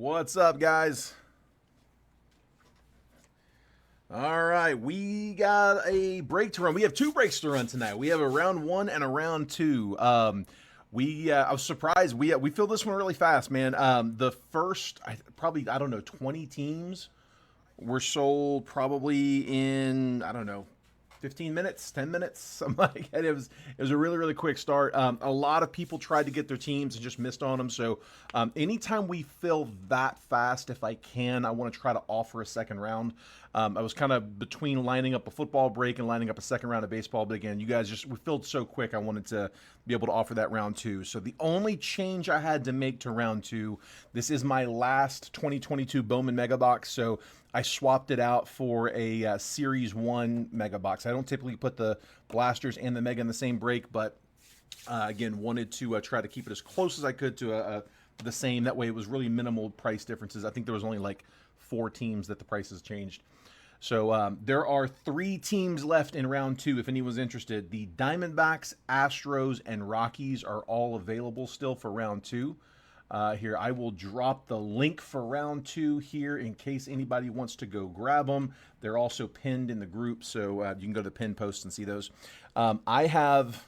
What's up, guys? All right, we got a break to run. We have two breaks to run tonight. We have a round one and a round two. I was surprised. We filled this one really fast, man. The first probably I don't know 20 teams were sold probably in I don't know 15 minutes, 10 minutes, something like that. It was a really quick start. A lot of people tried to get their teams and just missed on them. So anytime we fill that fast, if I can, I want to try to offer a second round. I was kind of between lining up a football break and lining up a second round of baseball. But again, you guys we filled so quick, I wanted to be able to offer that round two. So the only change I had to make to round two, this is my last 2022 Bowman Mega Box. So I swapped it out for a Series 1 Mega Box. I don't typically put the blasters and the Mega in the same break, but again, wanted to try to keep it as close as I could to the same. That way it was really minimal price differences. I think there was only like 4 teams that the prices changed. So there are 3 teams left in round two if anyone's interested. The Diamondbacks, Astros, and Rockies are all available still for round two. Here, I will drop the link for round two here in case anybody wants to go grab them. They're also pinned in the group, so you can go to the pin post and see those. I have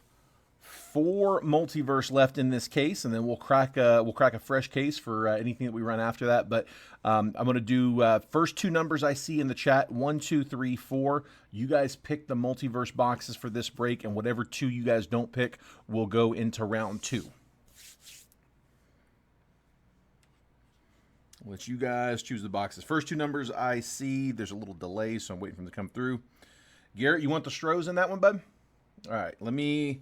4 multiverse left in this case, and then we'll crack a fresh case for anything that we run after that. But I'm going to do first 2 numbers I see in the chat, 1, 2, 3, 4. You guys pick the multiverse boxes for this break, and whatever 2 you guys don't pick will go into round 2. I'll let you guys choose the boxes. First 2 numbers I see. There's a little delay, so I'm waiting for them to come through. Garrett, you want the Stros in that one, bud? All right, let me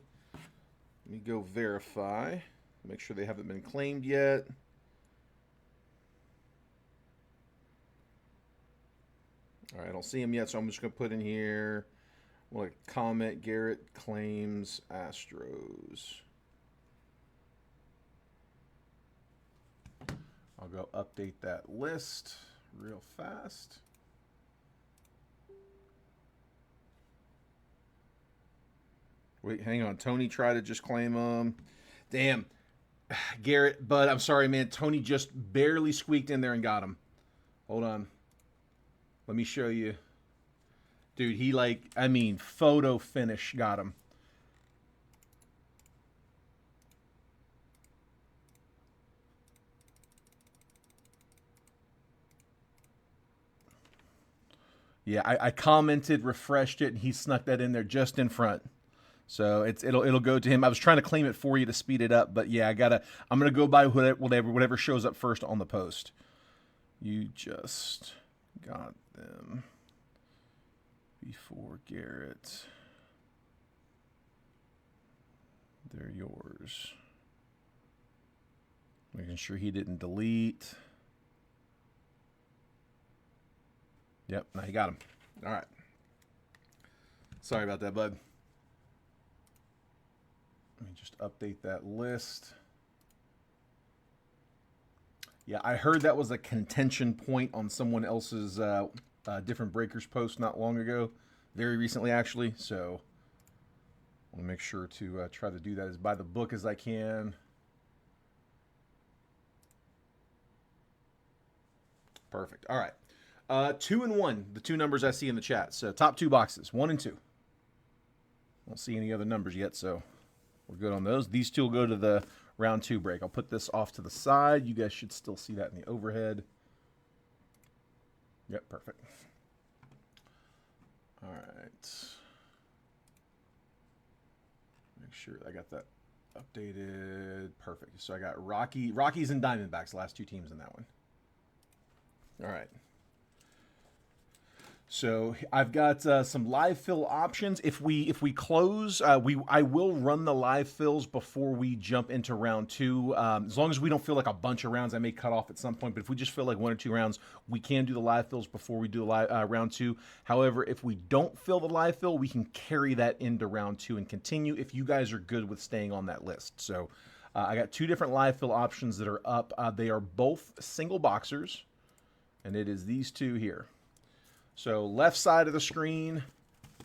go verify. Make sure they haven't been claimed yet. All right, I don't see them yet, so I'm just going to put in here. I want to comment Garrett claims Astros. I'll go update that list real fast. Wait, hang on. Tony tried to just claim them. Damn. Garrett, but I'm sorry, man. Tony just barely squeaked in there and got him. Hold on. Let me show you. Dude, he photo finish got him. Yeah, I commented, refreshed it, and he snuck that in there just in front. So it'll go to him. I was trying to claim it for you to speed it up, but yeah, I'm gonna go by whatever shows up first on the post. You just got them before Garrett. They're yours. Making sure he didn't delete. Yep, now he got him. All right. Sorry about that, bud. Let me just update that list. Yeah, I heard that was a contention point on someone else's different breakers post not long ago, very recently actually. So I want to make sure to try to do that as by the book as I can. Perfect. All right. 2 and 1, the 2 numbers I see in the chat. So top 2 boxes, 1 and 2. Don't see any other numbers yet, so we're good on those. These 2 will go to the round 2 break. I'll put this off to the side. You guys should still see that in the overhead. Yep, perfect. All right. Make sure I got that updated. Perfect. So I got Rockies and Diamondbacks, last 2 teams in that one. All right. So I've got some live fill options. If we close, I will run the live fills before we jump into round 2. As long as we don't feel like a bunch of rounds, I may cut off at some point. But if we just feel like 1 or 2 rounds, we can do the live fills before we do the live, round 2. However, if we don't fill the live fill, we can carry that into round 2 and continue if you guys are good with staying on that list. So I got 2 different live fill options that are up. They are both single boxers, and it is these 2 here. So left side of the screen,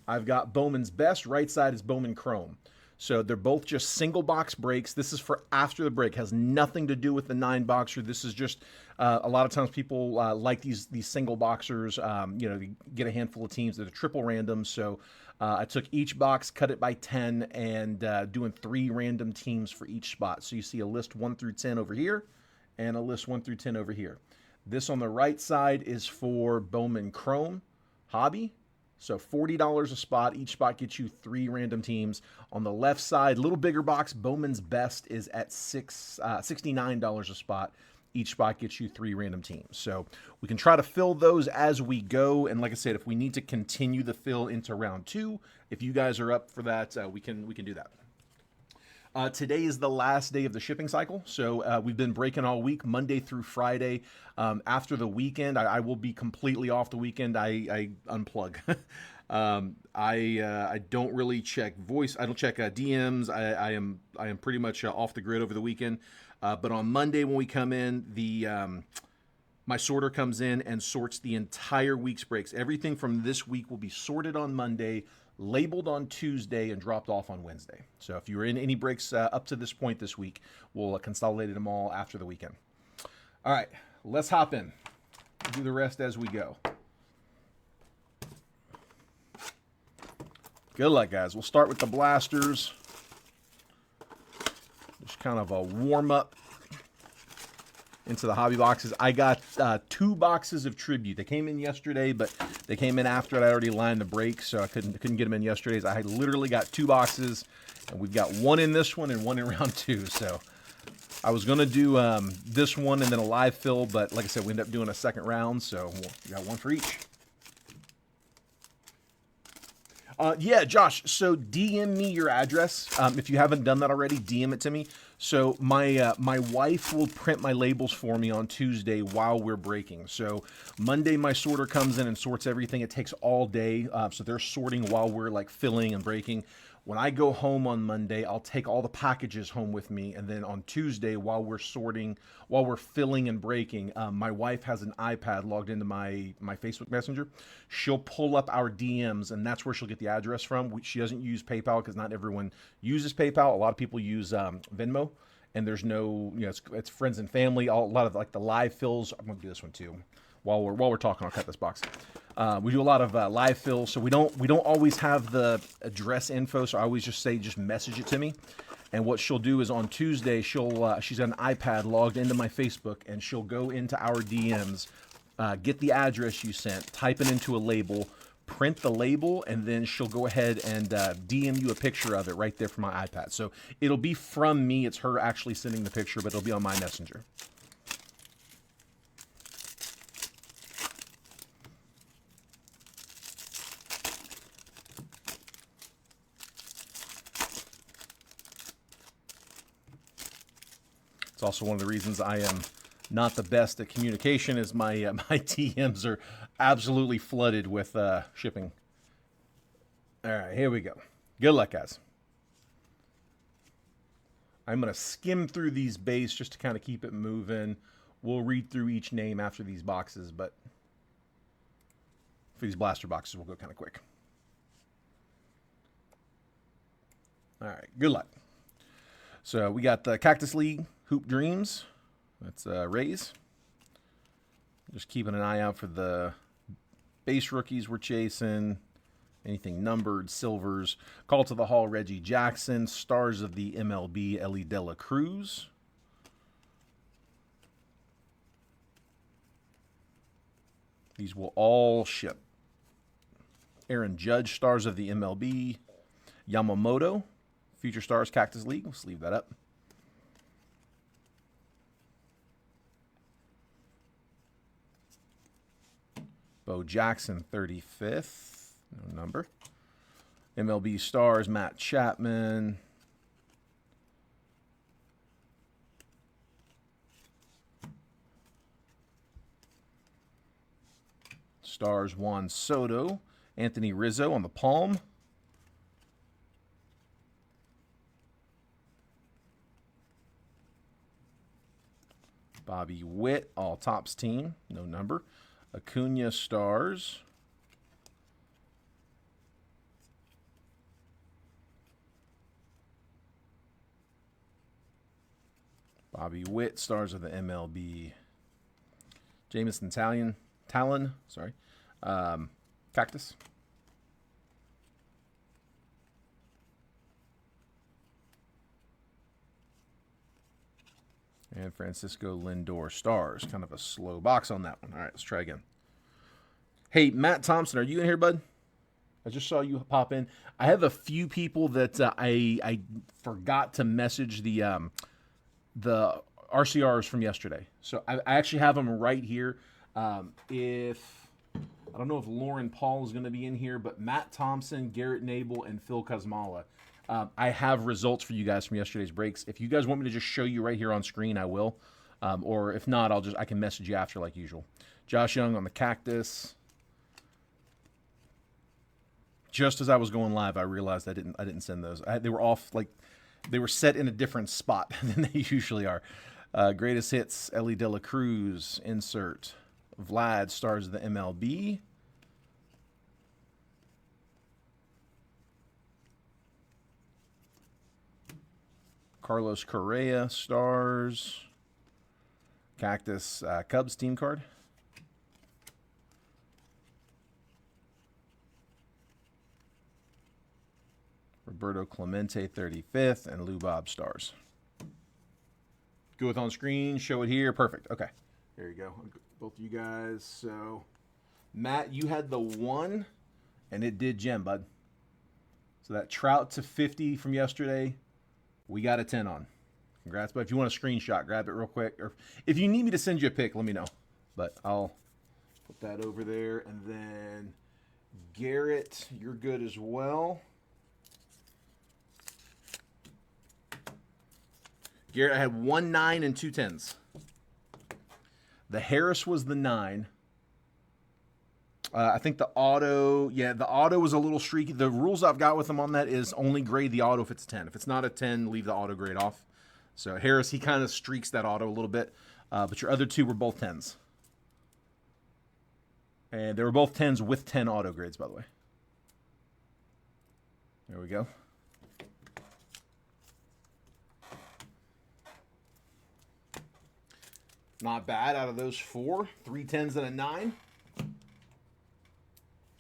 I've got Bowman's Best. Right side is Bowman Chrome. So they're both just single box breaks. This is for after the break. Has nothing to do with the 9-boxer. This is just a lot of times people like these single boxers. You get a handful of teams that are triple random. So I took each box, cut it by 10, and doing 3 random teams for each spot. So you see a list 1 through 10 over here, and a list 1 through 10 over here. This on the right side is for Bowman Chrome Hobby. So $40 a spot. Each spot gets you 3 random teams. On the left side, little bigger box, Bowman's Best is at $69 a spot. Each spot gets you 3 random teams. So we can try to fill those as we go. And like I said, if we need to continue the fill into round 2, if you guys are up for that, we can do that. Today is the last day of the shipping cycle, so we've been breaking all week, Monday through Friday. After the weekend, I will be completely off the weekend. I unplug. I don't really check voice. I don't check DMs. I am pretty much off the grid over the weekend. But on Monday when we come in, my sorter comes in and sorts the entire week's breaks. Everything from this week will be sorted on Monday, labeled on Tuesday, and dropped off on Wednesday. So if you were in any breaks up to this point this week, we'll consolidate them all after the weekend. All right, let's hop in. We'll do the rest as we go. Good luck, guys. We'll start with the blasters. Just kind of a warm-up into the hobby boxes. I got 2 boxes of Tribute. They came in yesterday, but they came in after I already lined the break, so I couldn't get them in yesterday. I literally got 2 boxes, and we've got 1 in this one and 1 in round 2. So I was going to do this one and then a live fill, but like I said, we ended up doing a second round, so we got 1 for each. Yeah, Josh, so DM me your address. If you haven't done that already, DM it to me. So my wife will print my labels for me on Tuesday while we're breaking. So Monday my sorter comes in and sorts everything. It takes all day. So they're sorting while we're like filling and breaking. When I go home on Monday, I'll take all the packages home with me. And then on Tuesday, while we're sorting, while we're filling and breaking, my wife has an iPad logged into my Facebook Messenger. She'll pull up our DMs, and that's where she'll get the address from. She doesn't use PayPal because not everyone uses PayPal. A lot of people use Venmo, and there's no, it's friends and family. A lot of like the live fills. I'm going to do this one too. While we're talking, I'll cut this box. We do a lot of live fills, so we don't always have the address info. So I always just say message it to me. And what she'll do is on Tuesday she's got an iPad logged into my Facebook, and she'll go into our DMs, get the address you sent, type it into a label, print the label, and then she'll go ahead and DM you a picture of it right there from my iPad. So it'll be from me. It's her actually sending the picture, but it'll be on my messenger. It's also one of the reasons I am not the best at communication, is my DMs are absolutely flooded with shipping. All right, here we go. Good luck, guys. I'm going to skim through these base just to kind of keep it moving. We'll read through each name after these boxes, but for these blaster boxes, we'll go kind of quick. All right, good luck. So we got the Cactus League Hoop Dreams. That's Rays. Just keeping an eye out for the base rookies we're chasing. Anything numbered, silvers. Call to the Hall, Reggie Jackson. Stars of the MLB, Ellie De La Cruz. These will all ship. Aaron Judge, Stars of the MLB. Yamamoto, Future Stars, Cactus League. Let's leave that up. Bo Jackson, 35th. No number. MLB Stars, Matt Chapman. Stars, Juan Soto. Anthony Rizzo on the palm. Bobby Witt, all tops team, no number. Acuna Stars. Bobby Witt, stars of the MLB. Jamison Talon, sorry. Cactus. And Francisco Lindor, stars. Kind of a slow box on that one. All right, let's try again. Hey, Matt Thompson, are you in here, bud? I just saw you pop in. I have a few people that I forgot to message the RCRs from yesterday. So I actually have them right here. If I don't know if Lauren Paul is going to be in here, but Matt Thompson, Garrett Nabel, and Phil Kazmala. I have results for you guys from yesterday's breaks. If you guys want me to just show you right here on screen, I will. Or if not, I can message you after like usual. Josh Young on the Cactus. Just as I was going live, I realized I didn't send those. They were off, like they were set in a different spot than they usually are. Greatest hits: Ellie De La Cruz, insert. Vlad, stars of the MLB. Carlos Correa, stars. Cactus, Cubs team card. Roberto Clemente, 35th, and Lou Bob, stars. Go with on screen, show it here. Perfect. Okay. There you go. Both of you guys. So, Matt, you had the 1, and it did gem, bud. So that Trout to 50 from yesterday, we got a 10 on. Congrats, bud. If you want a screenshot, grab it real quick. Or if you need me to send you a pic, let me know. But I'll put that over there. And then Garrett, you're good as well. Garrett, I had 1 9 and 2 10s. The Harris was the 9. I think the auto, the auto was a little streaky. The rules I've got with him on that is only grade the auto if it's 10. If it's not a 10, leave the auto grade off. So Harris, he kind of streaks that auto a little bit. But your other 2 were both 10s. And they were both 10s with 10 auto grades, by the way. There we go. Not bad out of those 4. 3 10s and a 9.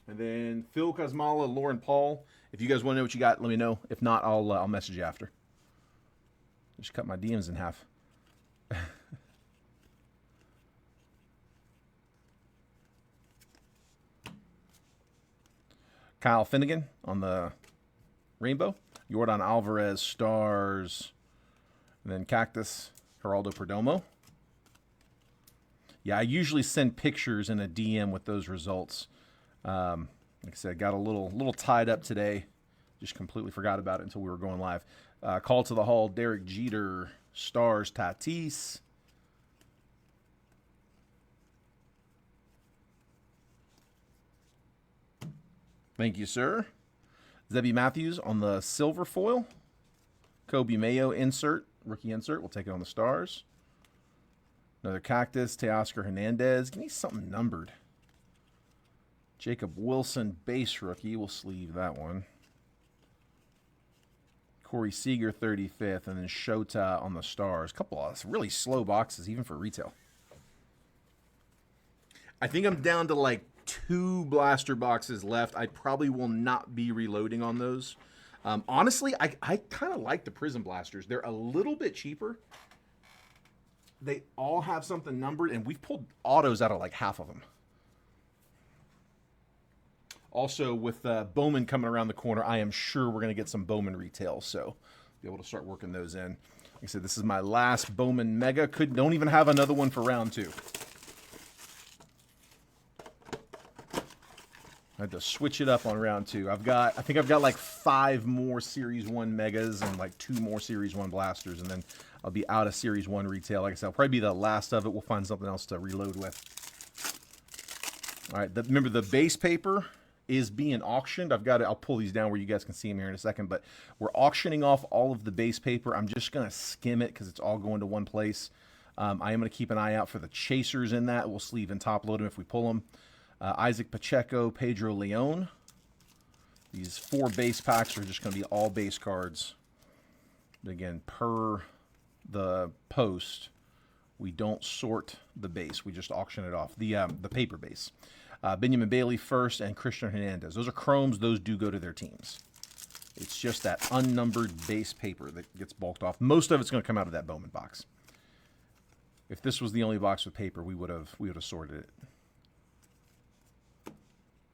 And then Phil Kazmala, Lauren Paul. If you guys want to know what you got, let me know. If not, I'll message you after. Just cut my DMs in half. Kyle Finnegan on the rainbow. Yordan Alvarez, stars. And then Cactus, Geraldo Perdomo. Yeah, I usually send pictures in a DM with those results. Like I said, got a little tied up today. Just completely forgot about it until we were going live. Call to the Hall, Derek Jeter, stars, Tatis. Thank you, sir. Zebby Matthews on the silver foil. Kobe Mayo insert, rookie insert. We'll take it on the stars. Another Cactus, Teoscar Hernandez. Give me something numbered. Jacob Wilson, base rookie. We'll sleeve that one. Corey Seager, 35th. And then Shota on the stars. Couple of really slow boxes, even for retail. I think I'm down to like 2 blaster boxes left. I probably will not be reloading on those. Honestly, I kind of like the Prism Blasters. They're a little bit cheaper. They all have something numbered, and we've pulled autos out of like half of them. Also, with Bowman coming around the corner, I am sure we're going to get some Bowman retail, so be able to start working those in. Like I said, this is my last Bowman Mega. Don't even have another one for round 2. I had to switch it up on round 2. I think I've got like 5 more Series 1 Megas and like 2 more Series 1 Blasters, and then I'll be out of Series 1 retail. Like I said, I'll probably be the last of it. We'll find something else to reload with. All right, remember the base paper is being auctioned. I'll pull these down where you guys can see them here in a second, but we're auctioning off all of the base paper. I'm just going to skim it because it's all going to one place. I am going to keep an eye out for the chasers in that. We'll sleeve and top load them if we pull them. Isaac Pacheco, Pedro Leon. These 4 base packs are just going to be all base cards. But again, per the post, we don't sort the base. We just auction it off, the paper base. Benjamin Bailey first and Christian Hernandez. Those are chromes. Those do go to their teams. It's just that unnumbered base paper that gets bulked off. Most of it's going to come out of that Bowman box. If this was the only box with paper, we would have sorted it.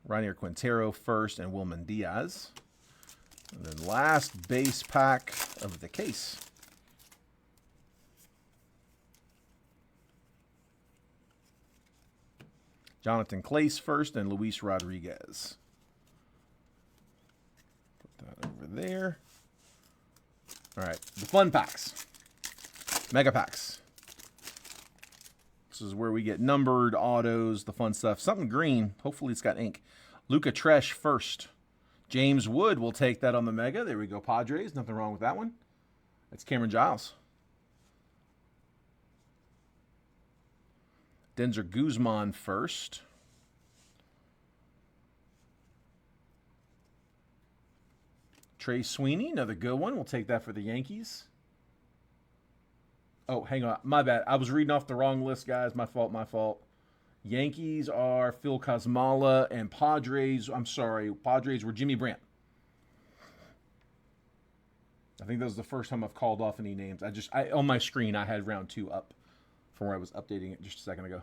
Rainier Quintero first and Wilman Diaz. And then last base pack of the case. Jonathan Clace first and Luis Rodriguez. Put that over there. All right, the fun packs. Mega packs. This is where we get numbered, autos, the fun stuff. Something green. Hopefully it's got ink. Luca Tresh first. James Wood will take that on the Mega. There we go, Padres. Nothing wrong with that one. That's Cameron Giles. Denzer Guzman first. Trey Sweeney, another good one. We'll take that for the Yankees. Oh, hang on. My bad. I was reading off the wrong list, guys. My fault, my fault. Yankees are Phil Kosmala, and Padres, I'm sorry, Padres were Jimmy Brandt. I think that was the first time I've called off any names. On my screen, I had round 2 up from where I was updating it just a second ago.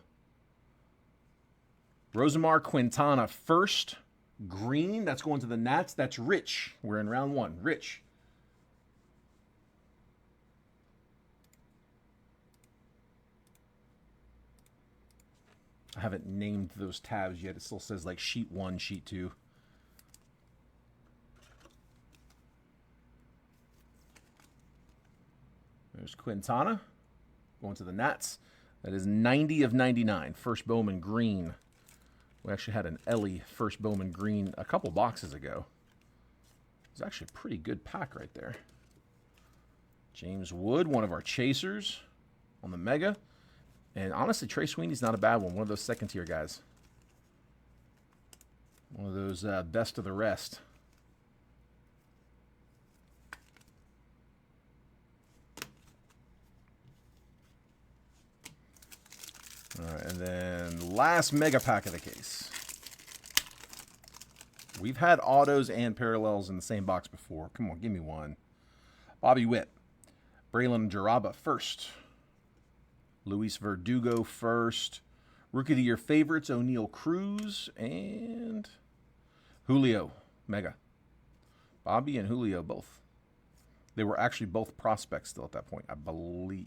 Rosamar Quintana first. Green, that's going to the Nats. That's Rich. We're in round 1. Rich. I haven't named those tabs yet. It still says like sheet 1, sheet 2. There's Quintana going to the Nats. That is 90 of 99. First Bowman green. We actually had an Ellie first Bowman green a couple boxes ago. It's actually a pretty good pack right there. James Wood, one of our chasers on the Mega. And honestly, Trey Sweeney's not a bad one. One of those second-tier guys. One of those best of the rest. All right, and then last mega pack of the case. We've had autos and parallels in the same box before. Come on, give me one. Bobby Witt. Braylon Jaraba first. Luis Verdugo first. Rookie of the Year favorites, O'Neal Cruz and Julio, Mega. Bobby and Julio both. They were actually both prospects still at that point, I believe.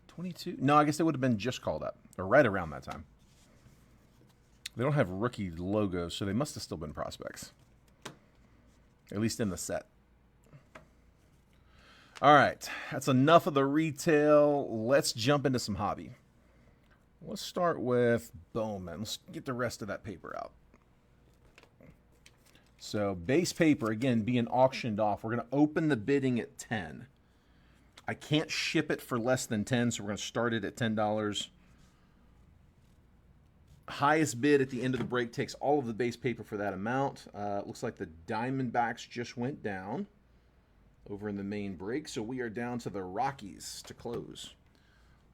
22? No, I guess they would have been just called up, or right around that time. They don't have rookie logos, so they must have still been prospects. At least in the set. All right, that's enough of the retail. Let's jump into some hobby. Let's start with Bowman. Let's get the rest of that paper out. So base paper, again, being auctioned off. We're going to open the bidding at 10. I can't ship it for less than 10, so we're going to start it at $10. Highest bid at the end of the break takes all of the base paper for that amount. Looks like the Diamondbacks just went down over in the main break, so we are down to the Rockies to close.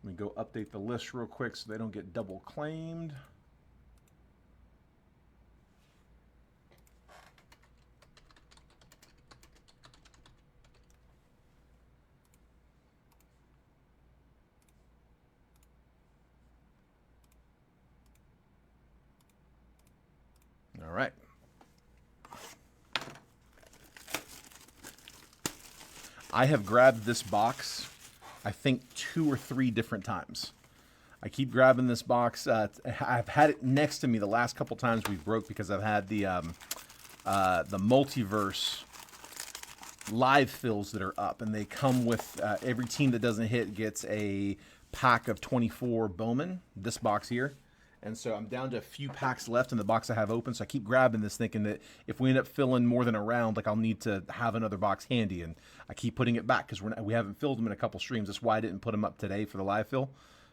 Let me go update the list real quick so they don't get double claimed. All right. I have grabbed this box, I think 2 or 3 different times. I keep grabbing this box. I've had it next to me the last couple times we broke because I've had the multiverse live fills that are up, and they come with every team that doesn't hit gets a pack of 24 Bowman. This box here. And so I'm down to a few packs left in the box I have open. So I keep grabbing this thinking that if we end up filling more than a round, like I'll need to have another box handy. And I keep putting it back because we haven't filled them in a couple streams. That's why I didn't put them up today for the live fill.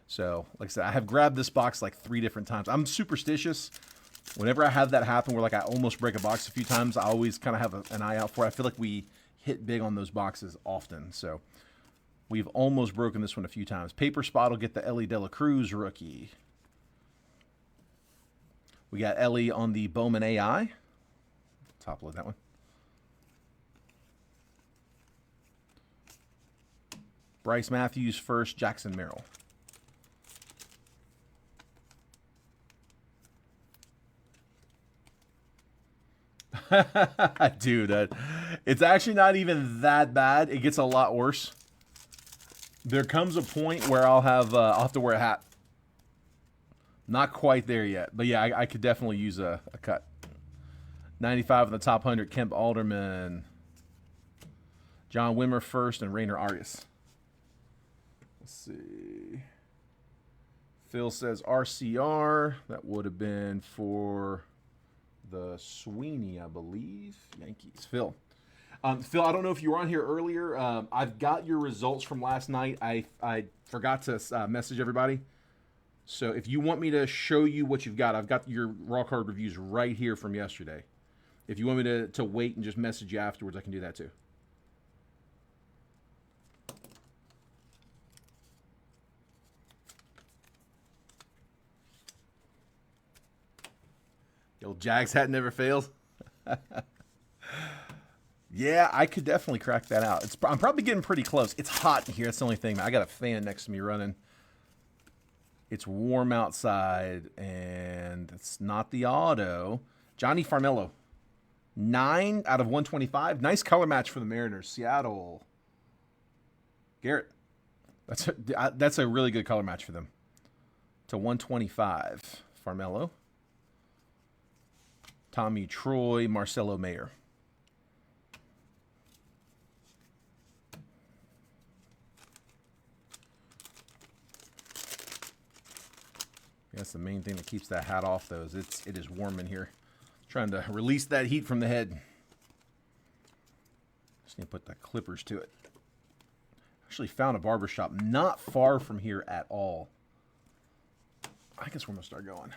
So like I said, I have grabbed this box like 3 different times. I'm superstitious. Whenever I have that happen where like I almost break a box a few times, I always kind of have an eye out for it. I feel like we hit big on those boxes often. So We've almost broken this one a few times. Paper spot will get the Ellie De La Cruz rookie. We got Ellie on the Bowman AI. Top load that one. Bryce Matthews first, Jackson Merrill. Dude, it's actually not even that bad. It gets a lot worse. There comes a point where I'll have to wear a hat. Not quite there yet, but yeah, I could definitely use a cut. 95 in the top 100, Kemp Alderman. John Wimmer first, and Rainer Arias. Let's see. Phil says RCR. That would have been for the Sweeney, I believe. Yankees. Phil. Phil, I don't know if you were on here earlier. I've got your results from last night. I forgot to message everybody. So if you want me to show you what you've got, I've got your raw card reviews right here from yesterday. If you want me to wait and just message you afterwards, I can do that too. The old Jags hat never fails. Yeah, I could definitely crack that out. I'm probably getting pretty close. It's hot in here. That's the only thing. I got a fan next to me running. It's warm outside, and it's not the auto. Johnny Farmello. 9 out of 125. Nice color match for the Mariners. Seattle. Garrett. That's a really good color match for them. To 125. Farmello. Tommy Troy. Marcelo Mayer. That's the main thing that keeps that hat off, though, is it is warm in here. Trying to release that heat from the head. Just need to put the clippers to it. Actually found a barbershop not far from here at all. I guess we're going to start going.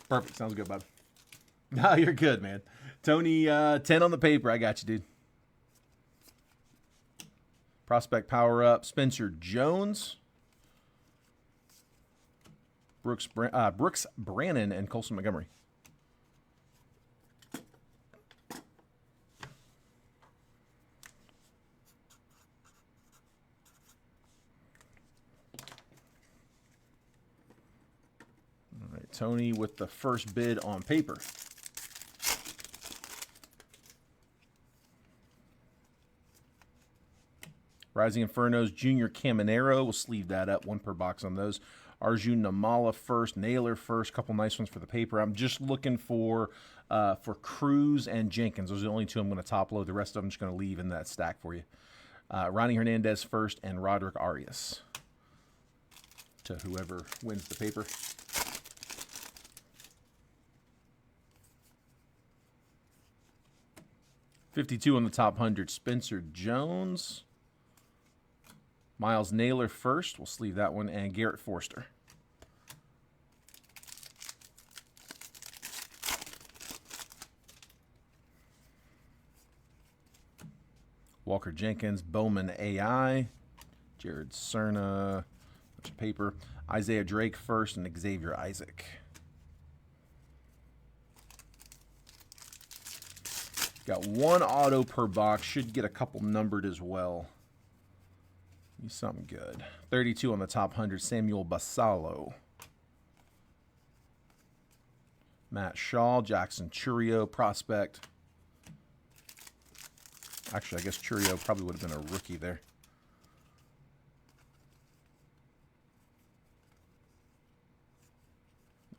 Perfect. Sounds good, bud. No, you're good, man. Tony, 10 on the paper. I got you, dude. Prospect power up. Spencer Jones. Brooks Brannon, and Colson Montgomery. All right, Tony with the first bid on paper. Rising Infernos, Junior Caminero. We'll sleeve that up. 1 per box on those. Arjun Namala first, Naylor first, couple nice ones for the paper. I'm just looking for Cruz and Jenkins. Those are the only 2 I'm going to top load. The rest of them I'm just going to leave in that stack for you. Ronnie Hernandez first, and Roderick Arias to whoever wins the paper. $52 on the top 100, Spencer Jones. Miles Naylor first. We'll sleeve that one. And Garrett Forster. Walker Jenkins, Bowman AI. Jared Cerna. Bunch of paper. Isaiah Drake first and Xavier Isaac. Got 1 auto per box. Should get a couple numbered as well. Something good. 32 on the top 100, Samuel Basallo. Matt Shaw, Jackson Churio, prospect. Actually, I guess Churio probably would have been a rookie there.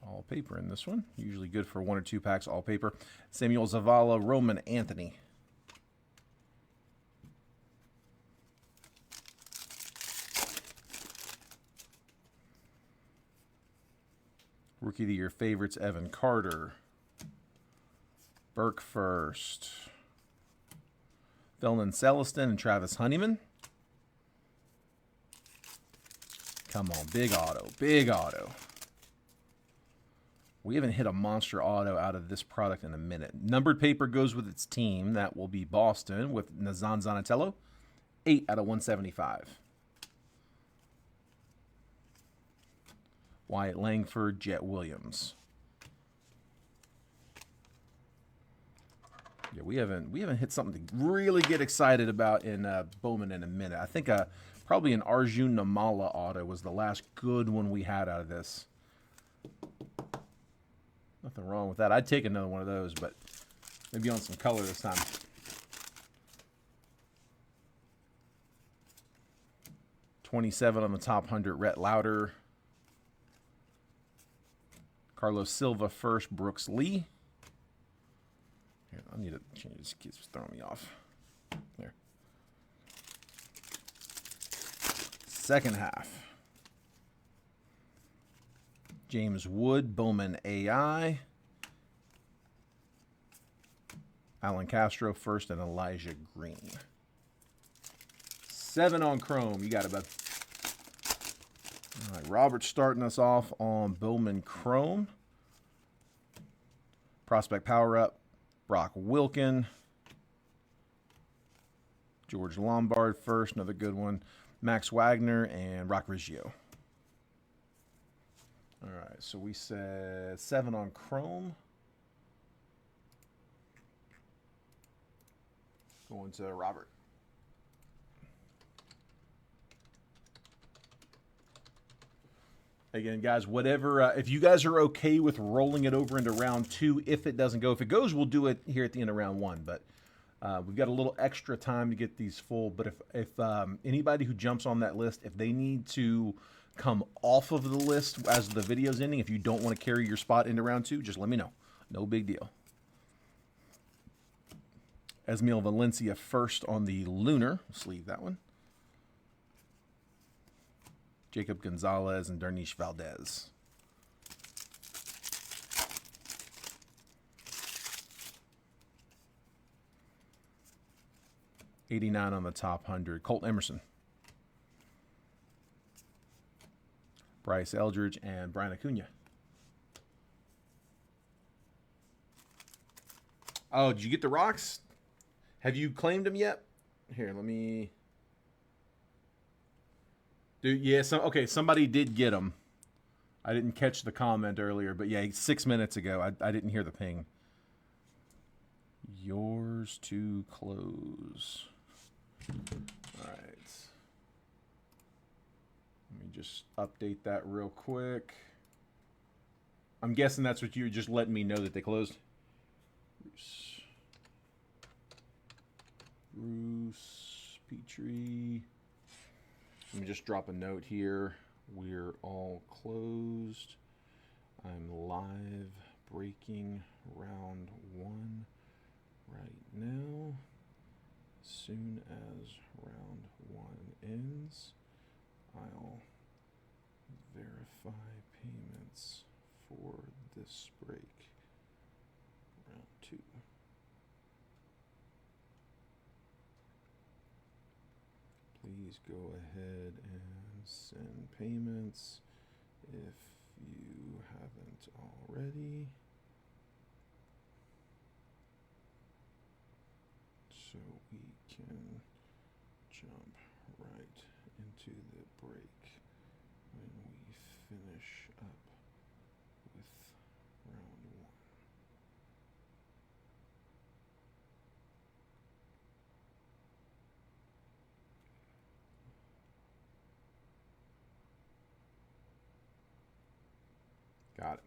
All paper in this one. Usually good for 1 or 2 packs, all paper. Samuel Zavala, Roman Anthony. Rookie of the Year favorites, Evan Carter. Burke first. Felton Celestin and Travis Honeyman. Come on, big auto, big auto. We haven't hit a monster auto out of this product in a minute. Numbered paper goes with its team. That will be Boston with Nazan Zanatello 8 out of 175. Wyatt Langford, Jet Williams. Yeah, we haven't hit something to really get excited about in Bowman in a minute. I think probably an Arjun Namala auto was the last good one we had out of this. Nothing wrong with that. I'd take another one of those, but maybe on some color this time. $27 on the top 100, Rhett Lauder. Carlos Silva first, Brooks Lee. Here, I need to change this. Keeps throwing me off. There. Second half. James Wood, Bowman AI. Alan Castro first and Elijah Green. 7 on Chrome. You got it, bud. All right, Robert starting us off on Bowman Chrome. Prospect Power Up. Brock Wilken. George Lombard first, another good one. Max Wagner and Rock Riggio. All right, so we said 7 on Chrome. Going to Robert. Again, guys, whatever, if you guys are okay with rolling it over into round 2, if it doesn't go. If it goes, we'll do it here at the end of round 1. But we've got a little extra time to get these full. But if anybody who jumps on that list, if they need to come off of the list as the video's ending, if you don't want to carry your spot into round 2, just let me know. No big deal. Esmail Valencia first on the Lunar. Let's leave that one. Jacob Gonzalez and Darnish Valdez. $89 on the top 100. Colt Emerson. Bryce Eldridge and Brian Acuna. Oh, did you get the rocks? Have you claimed them yet? Here, let me... Dude, yeah, okay, somebody did get them. I didn't catch the comment earlier, but yeah, 6 minutes ago, I didn't hear the ping. Yours to close. All right. Let me just update that real quick. I'm guessing that's what you were just letting me know that they closed. Bruce Petrie. Let me just drop a note here. We're all closed. I'm live breaking round 1 right now. As soon as round 1 ends, I'll verify payments for this break. Round 2. Please go ahead and send payments if you haven't already. So we can jump right into the break when we finish up with round 1. Got it.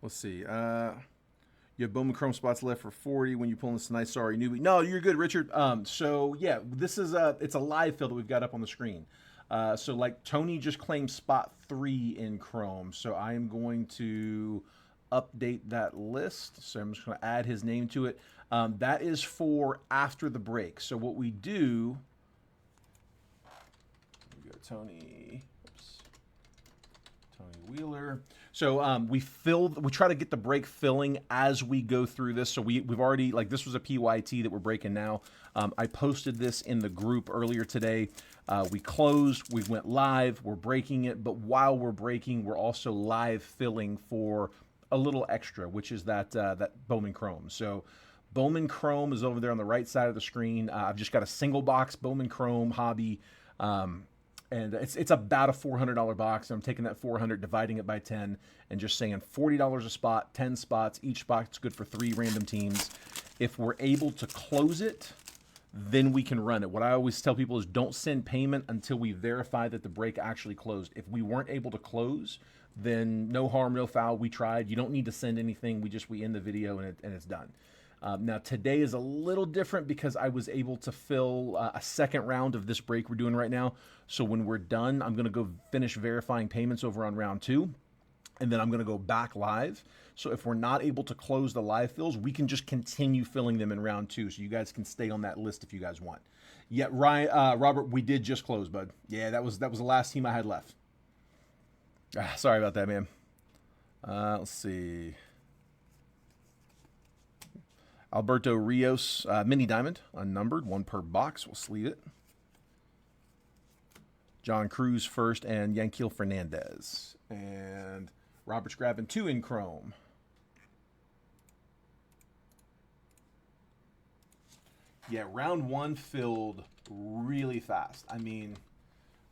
Let's see. You have Bowman Chrome spots left for 40 when you pull this nice. Sorry, newbie. No, you're good, Richard. So yeah, this is it's a live fill that we've got up on the screen. So like Tony just claimed spot 3 in Chrome. So I am going to update that list. So I'm just going to add his name to it. That is for after the break. So what we do, we go Tony. Oops. Tony Wheeler. So we try to get the break filling as we go through this. So we've already, like, this was a PYT that we're breaking now. I posted this in the group earlier today. We closed, we went live, we're breaking it, but while we're breaking, we're also live filling for a little extra, which is that Bowman Chrome. So Bowman Chrome is over there on the right side of the screen. I've just got a single box Bowman Chrome hobby. And it's about a $400 box. I'm taking that 400, dividing it by 10, and just saying $40 a spot, 10 spots. Each spot's good for 3 random teams. If we're able to close it, then we can run it. What I always tell people is don't send payment until we verify that the break actually closed. If we weren't able to close, then no harm, no foul. We tried. You don't need to send anything. We end the video and it's done. Now, today is a little different because I was able to fill a second round of this break we're doing right now. So when we're done, I'm going to go finish verifying payments over on round 2, and then I'm going to go back live. So if we're not able to close the live fills, we can just continue filling them in round 2. So you guys can stay on that list if you guys want. Yeah, Ryan, Robert, we did just close, bud. Yeah, that was the last team I had left. Sorry about that, man. Let's see. Alberto Rios, mini diamond, unnumbered, 1 per box. We'll sleeve it. John Cruz first, and Yanquiel Fernandez. And Robert's grabbing 2 in chrome. Yeah, round 1 filled really fast. I mean,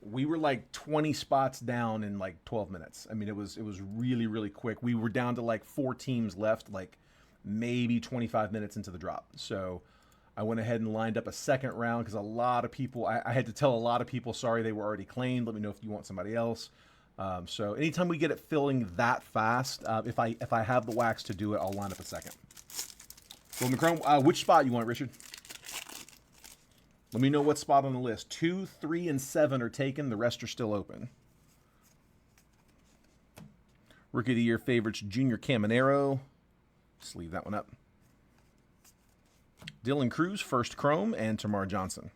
we were like 20 spots down in like 12 minutes. I mean, it was really, really quick. We were down to like 4 teams left, like maybe 25 minutes into the drop. So I went ahead and lined up a second round because a lot of people, I had to tell a lot of people, sorry, they were already claimed. Let me know if you want somebody else. So anytime we get it filling that fast, if I have the wax to do it, I'll line up a second. Bowman Chrome, which spot you want, Richard? Let me know what spot on the list. 2, 3, and 7 are taken. The rest are still open. Rookie of the Year favorites, Junior Caminero. Sleeve that one up. Dylan Cruz, first chrome, and Tamar Johnson.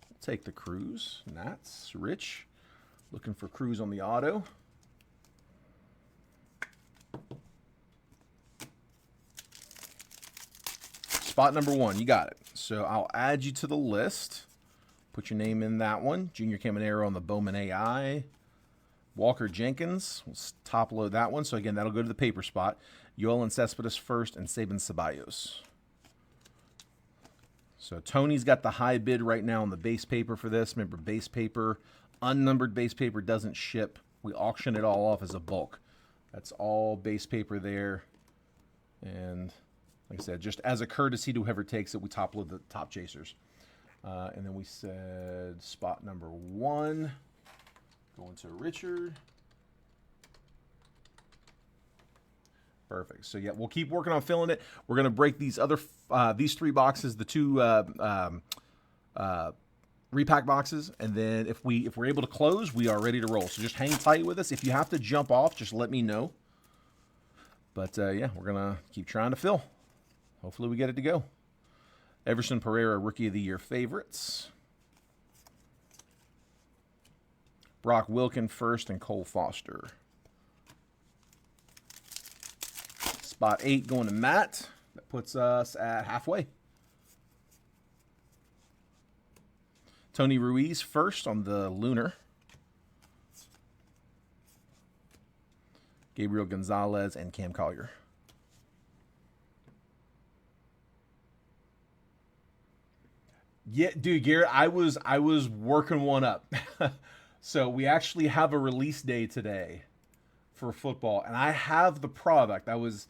We'll take the Cruz. Nats, Rich. Looking for Cruz on the auto. Spot number 1, you got it. So I'll add you to the list. Put your name in that one. Junior Caminero on the Bowman AI. Walker Jenkins, we'll top load that one. So again, that'll go to the paper spot. Yoel Cespedes first, and Saban Ceballos. So Tony's got the high bid right now on the base paper for this. Remember, base paper, unnumbered base paper doesn't ship. We auction it all off as a bulk. That's all base paper there. And like I said, just as a courtesy to whoever takes it, we top load the top chasers. And then we said spot number 1. Going to Richard. Perfect. So yeah, we'll keep working on filling it. We're gonna break these other these 3 boxes, the 2 repack boxes, and then if we're able to close, we are ready to roll. So just hang tight with us. If you have to jump off, just let me know. But yeah, we're gonna keep trying to fill. Hopefully we get it to go. Everson Pereira, Rookie of the Year favorites. Brock Wilkin first, and Cole Foster. Spot 8 going to Matt. That puts us at halfway. Tony Ruiz first on the Lunar. Gabriel Gonzalez and Cam Collier. Yeah, dude, Garrett, I was working one up. So we actually have a release day today for football, and I have the product. I was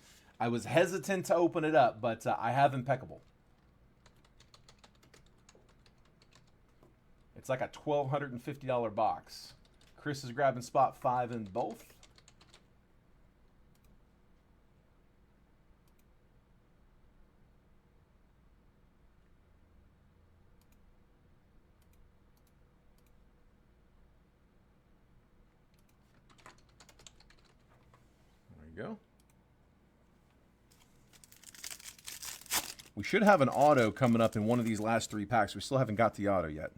hesitant to open it up, but I have Impeccable. It's like a $1,250 box. Chris is grabbing spot 5 in both. Go. We should have an auto coming up in one of these last 3 packs. We still haven't got the auto yet.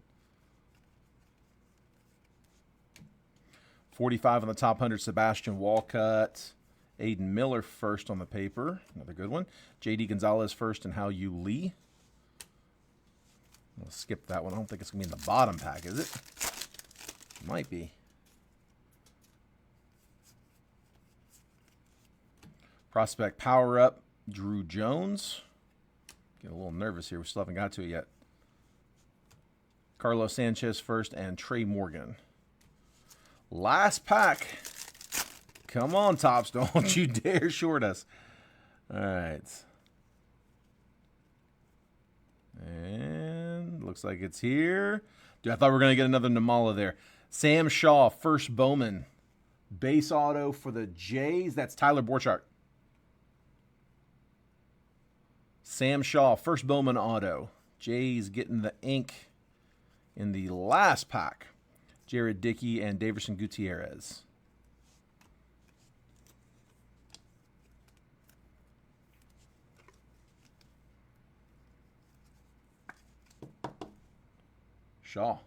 45 on the top 100, Sebastian Walcott. Aiden Miller first on the paper. Another good one. J.D. Gonzalez first and Hao Yu Lee. We'll skip that one. I don't think it's going to be in the bottom pack, is it? Might be. Prospect Power Up, Drew Jones. Getting a little nervous here. We still haven't got to it yet. Carlos Sanchez first and Trey Morgan. Last pack. Come on, Topps. Don't you dare short us. All right. And looks like it's here. Dude, I thought we were going to get another Namala there. Sam Shaw, first Bowman. Base auto for the Jays. That's Tyler Borchardt. Sam Shaw, first Bowman auto. Jays getting the ink in the last pack. Jared Dickey and Daverson Gutierrez. Shaw.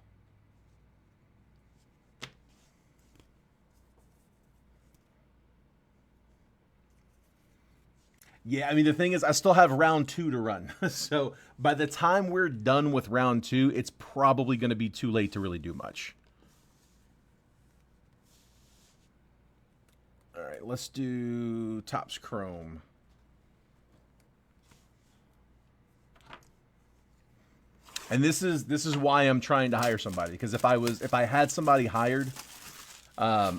Yeah, I mean, the thing is, I still have round 2 to run. So by the time we're done with round 2, it's probably going to be too late to really do much. All right, let's do Topps Chrome. And this is why I'm trying to hire somebody, because if I had somebody hired, I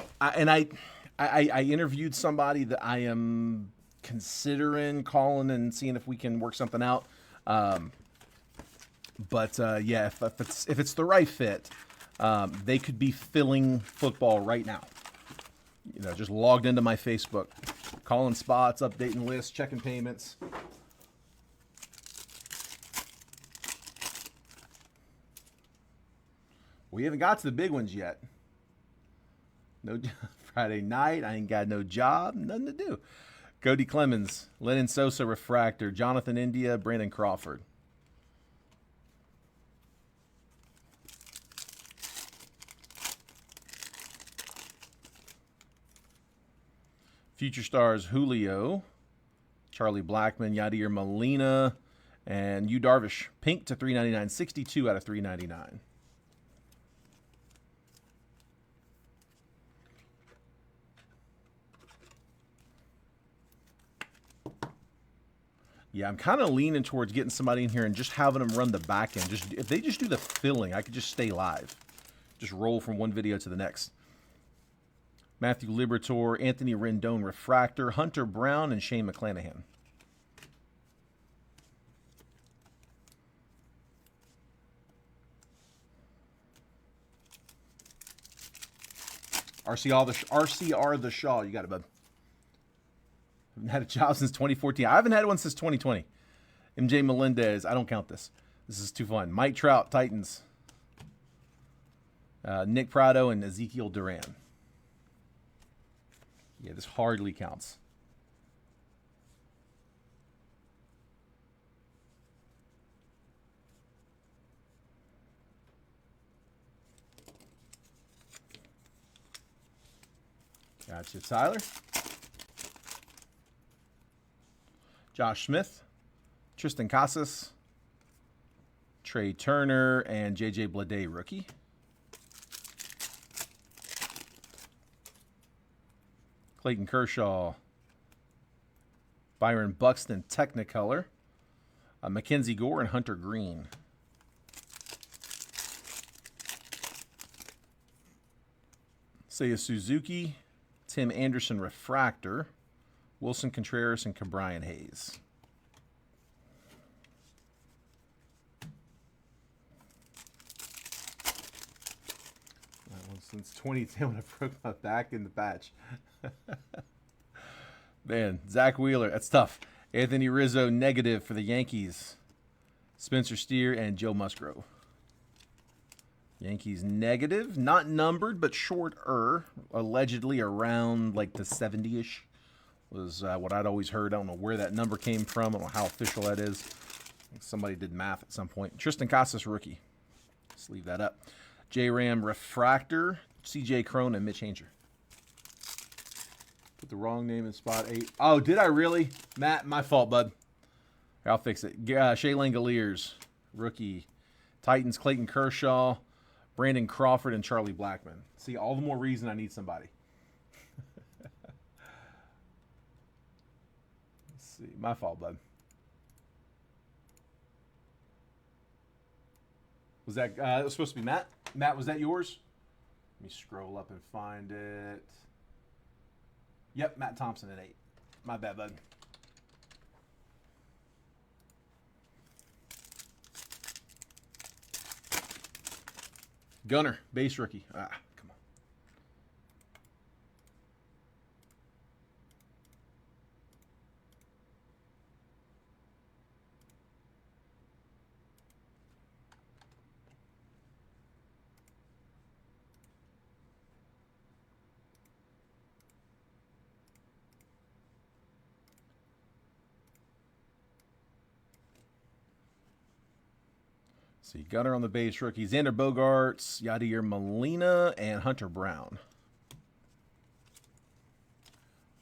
interviewed somebody that I am considering calling and seeing if we can work something out. Yeah, if it's the right fit, they could be filling football right now. You know, just logged into my Facebook, calling spots, updating lists, checking payments. We haven't got to the big ones yet. No Friday night. I ain't got no job. Nothing to do. Cody Clemens, Lennon Sosa refractor, Jonathan India, Brandon Crawford. Future stars Julio, Charlie Blackmon, Yadier Molina, and Yu Darvish. Pink to 399, 62 out of 399. Yeah, I'm kind of leaning towards getting somebody in here and just having them run the back end. Just if they just do the filling, I could just stay live. Just roll from one video to the next. Matthew Liberatore, Anthony Rendon refractor, Hunter Brown, and Shane McClanahan. RCR the Shaw. You got it, bud. Haven't had a job since 2014. I haven't had one since 2020. MJ Melendez. I don't count this. This is too fun. Mike Trout, Titans. Nick Prado and Ezekiel Duran. Yeah, this hardly counts. Gotcha, Tyler. Josh Smith, Tristan Casas, Trey Turner, and J.J. Bleday, rookie. Clayton Kershaw, Byron Buxton, Technicolor, Mackenzie Gore, and Hunter Green. Seiya Suzuki, Tim Anderson, refractor, Wilson Contreras, and Cabrian Hayes. That one since 2010 when I broke my back in the patch. Man, Zach Wheeler, that's tough. Anthony Rizzo, negative for the Yankees. Spencer Steer and Joe Musgrove. Yankees negative, not numbered, but shorter, allegedly around like the 70-ish. Was what I'd always heard. I don't know where that number came from. I don't know how official that is. I think somebody did math at some point. Tristan Casas, rookie. Let's leave that up. J-Ram refractor, C.J. Cron, and Mitch Hanger. Put the wrong name in spot 8. Oh, did I really? Matt, my fault, bud. I'll fix it. Shea Langoliers, rookie. Titans, Clayton Kershaw, Brandon Crawford, and Charlie Blackmon. See, all the more reason I need somebody. Let's see. My fault, bud. Was that it was supposed to be Matt? Matt, was that yours? Let me scroll up and find it. Yep, Matt Thompson at 8. My bad, bud. Gunner, base rookie. Come on. See, Gunner on the base rookie. Xander Bogaerts, Yadier Molina, and Hunter Brown.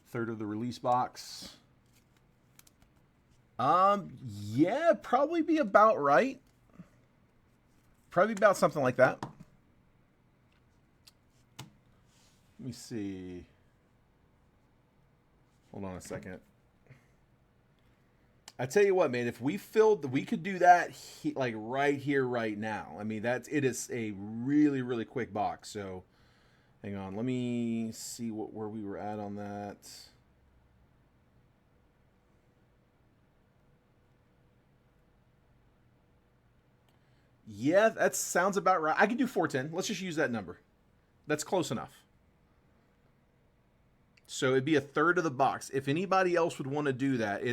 Third of the release box. Yeah, probably be about right. Probably about something like that. Let me see. Hold on a second. I tell you what, man, if we could do that like right here, right now. I mean, it is a really, really quick box. So, hang on, let me see where we were at on that. Yeah, that sounds about right. I could do 410. Let's just use that number. That's close enough. So it'd be a third of the box. If anybody else would want to do that,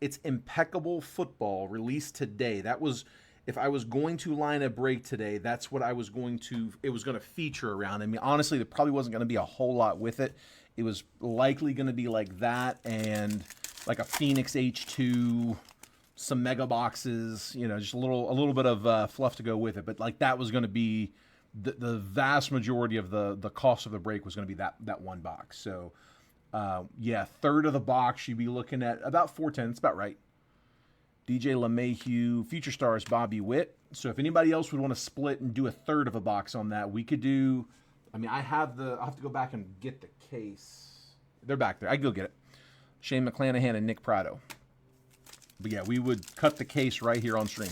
it's Impeccable Football released today. That was, if I was going to line a break today, that's what it was going to feature around. I mean, honestly, there probably wasn't going to be a whole lot with it. It was likely going to be like that and like a Phoenix H2, some mega boxes, just a little bit of fluff to go with it. But like that was going to be the vast majority of the cost of the break was going to be that one box. So, yeah, third of the box, you'd be looking at about 410. It's about right. DJ LeMahieu, Future Stars, Bobby Witt. So if anybody else would want to split and do a third of a box on that, we could do. I mean, I'll have to go back and get the case. They're back there. I can go get it. Shane McClanahan and Nick Prado. But yeah, we would cut the case right here on stream.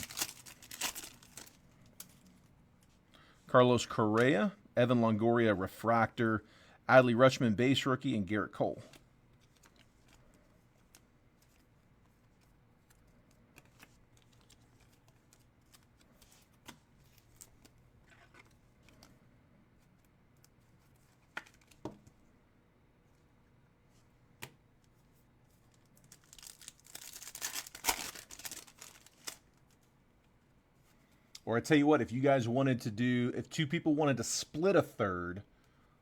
Carlos Correa, Evan Longoria, Refractor, Adley Rutschman, base rookie, and Garrett Cole. Or I tell you what, if you guys wanted to if two people wanted to split a third,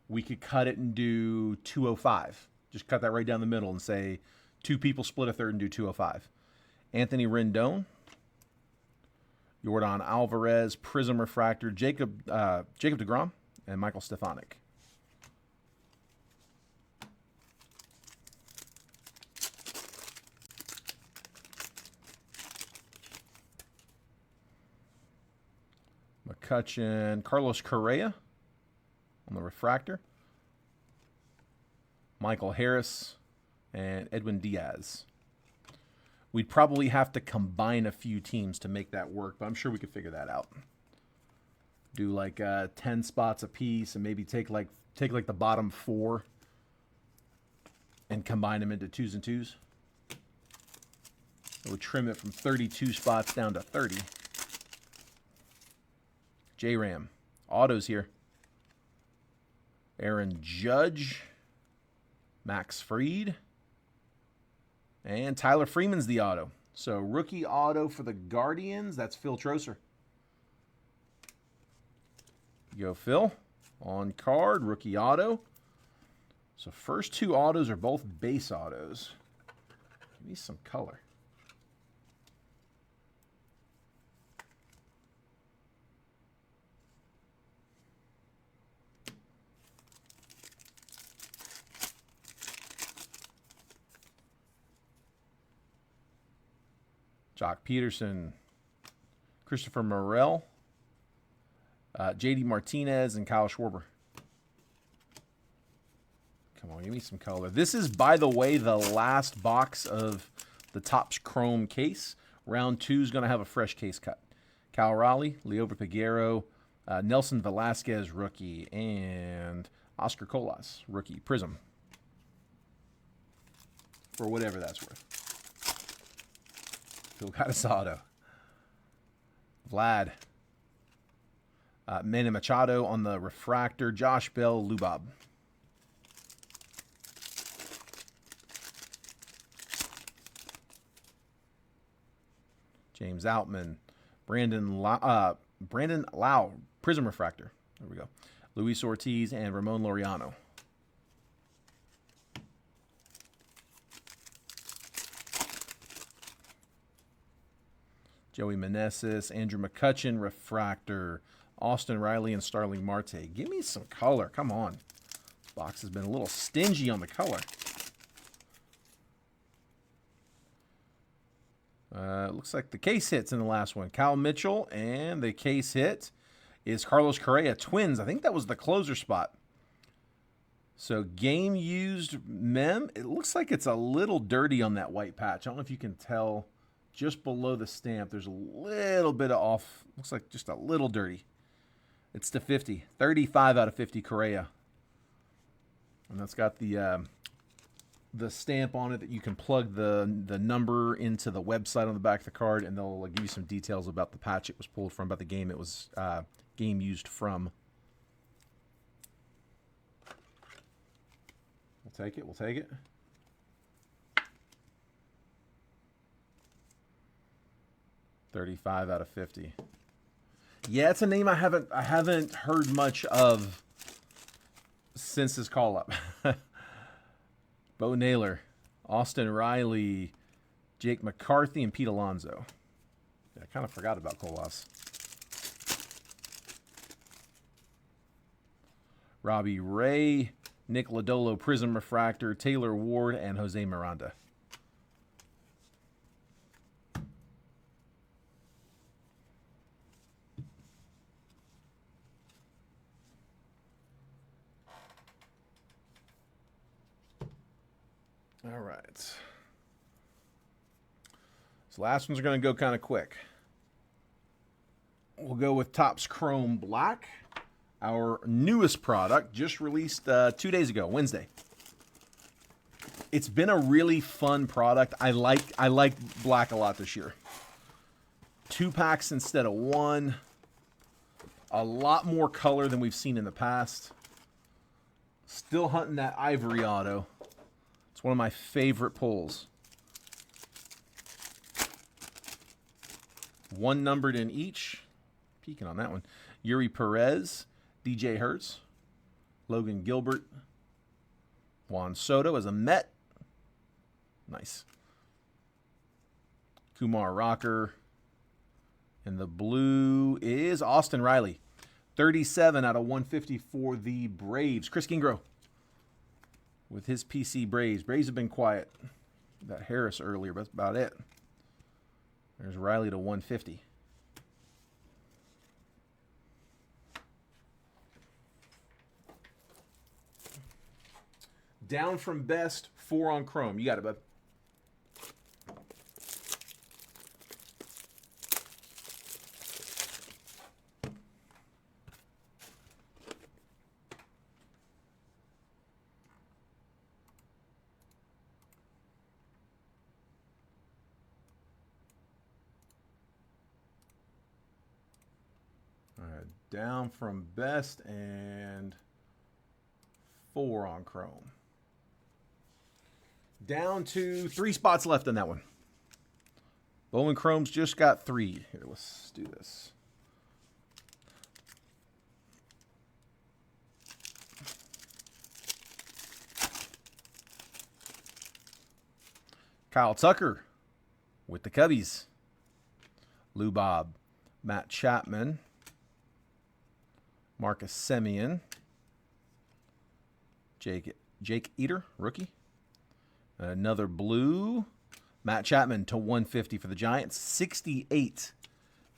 we could cut it and do 205. Just cut that right down the middle and say two people split a third and do 205. Anthony Rendon, Yordan Alvarez, Prism Refractor, Jacob deGrom, and Michael Stefanik. McCutcheon, Carlos Correa on the Refractor, Michael Harris, and Edwin Diaz. We'd probably have to combine a few teams to make that work, but I'm sure we could figure that out. Do like 10 spots a piece and maybe take like the bottom 4 and combine them into 2s and 2s. It would trim it from 32 spots down to 30. J-Ram. Autos here. Aaron Judge. Max Fried. And Tyler Freeman's the auto. So rookie auto for the Guardians. That's Phil Troser. Go Phil. On card. Rookie auto. So first two autos are both base autos. Give me some color. Jock Peterson, Christopher Morel, JD Martinez, and Kyle Schwarber. Come on, give me some color. This is, by the way, the last box of the Topps Chrome case. Round 2 is going to have a fresh case cut. Cal Raleigh, Leo Piguero, Nelson Velasquez, rookie, and Oscar Colas, rookie, Prism. For whatever that's worth. Phil Catasado. Vlad. Manny Machado on the refractor. Josh Bell, Lubob. James Outman. Brandon Lau, Prism refractor. There we go. Luis Ortiz and Ramon Laureano. Joey Meneses, Andrew McCutchen, refractor. Austin Riley and Starling Marte. Give me some color. Come on. This box has been a little stingy on the color. Looks like the case hits in the last one. Kyle Mitchell, and the case hit is Carlos Correa, Twins. I think that was the closer spot. So game used mem. It looks like it's a little dirty on that white patch. I don't know if you can tell just below the stamp. There's a little bit of off. Looks like just a little dirty. It's to 50. 35 out of 50 Correa. And that's got the stamp on it that you can plug the number into the website on the back of the card, and they'll give you some details about the patch it was pulled from, about the game it was game used from. We'll take it. We'll take it. $35 out of 50. Yeah, it's a name I haven't heard much of since his call up. Bo Naylor, Austin Riley, Jake McCarthy, and Pete Alonso. Yeah, I kind of forgot about Colas. Robbie Ray, Nick Lodolo, Prism Refractor, Taylor Ward, and Jose Miranda. All right. So last ones are going to go kind of quick. We'll go with Topps Chrome Black, our newest product, just released 2 days ago, Wednesday. It's been a really fun product. I like black a lot this year. 2 packs instead of 1. A lot more color than we've seen in the past. Still hunting that ivory auto. It's one of my favorite pulls. 1 numbered in each. Peeking on that one. Yuri Perez, DJ Hertz, Logan Gilbert, Juan Soto as a Met. Nice. Kumar Rocker. And the blue is Austin Riley. 37 out of 150 for the Braves. Chris Gingro with his PC Braves. Braves have been quiet. That Harris earlier, but that's about it. There's Riley to 150. Down from best, 4 on Chrome. You got it, bud. All right, down from best and 4 on Chrome. Down to 3 spots left in that one. Bowman Chrome's just got 3. Here, let's do this. Kyle Tucker with the Cubbies. Lou Bob, Matt Chapman, Marcus Semien, Jake Eater, rookie. Another blue, Matt Chapman to 150 for the Giants. 68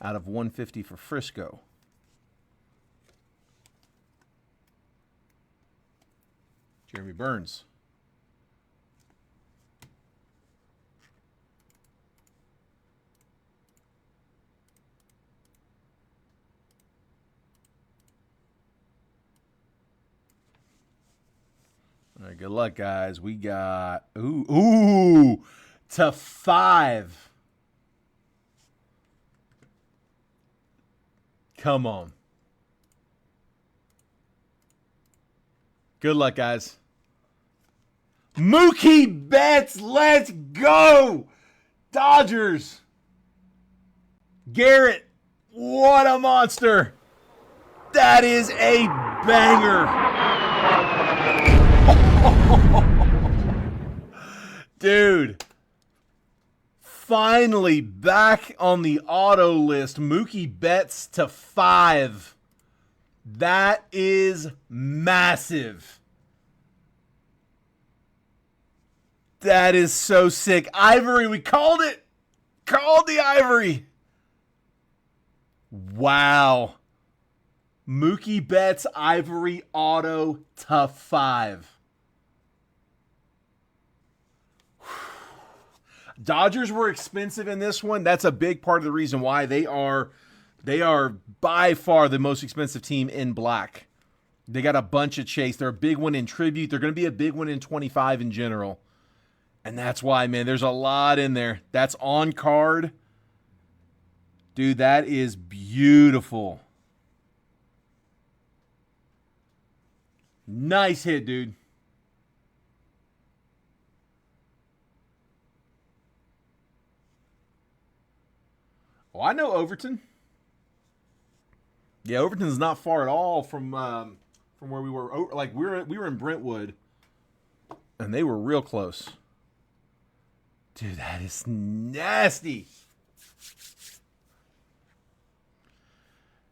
out of 150 for Frisco. Jeremy Burns. All right, good luck, guys. We got ooh to 5. Come on. Good luck, guys. Mookie Betts, let's go! Dodgers. Garrett, what a monster. That is a banger. Dude. Finally back on the auto list. Mookie Betts to 5. That is massive. That is so sick. Ivory, we called it. Called the Ivory. Wow. Mookie Betts Ivory auto to 5. Dodgers were expensive in this one. That's a big part of the reason why they are by far the most expensive team in black. They got a bunch of chase. They're a big one in tribute. They're going to be a big one in 25 in general. And that's why, man, there's a lot in there. That's on card. Dude, that is beautiful. Nice hit, dude. Oh, I know Overton. Yeah, Overton's not far at all from where we were. Like we were in Brentwood, and they were real close. Dude, that is nasty.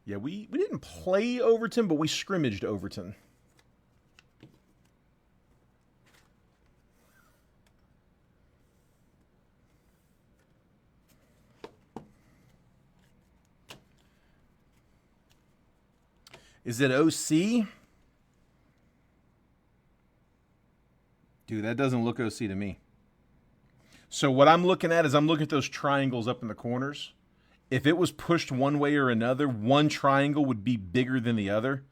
Yeah, we didn't play Overton, but we scrimmaged Overton. Is it OC? Dude, that doesn't look OC to me. So what I'm looking at is I'm looking at those triangles up in the corners. If it was pushed one way or another, one triangle would be bigger than the other.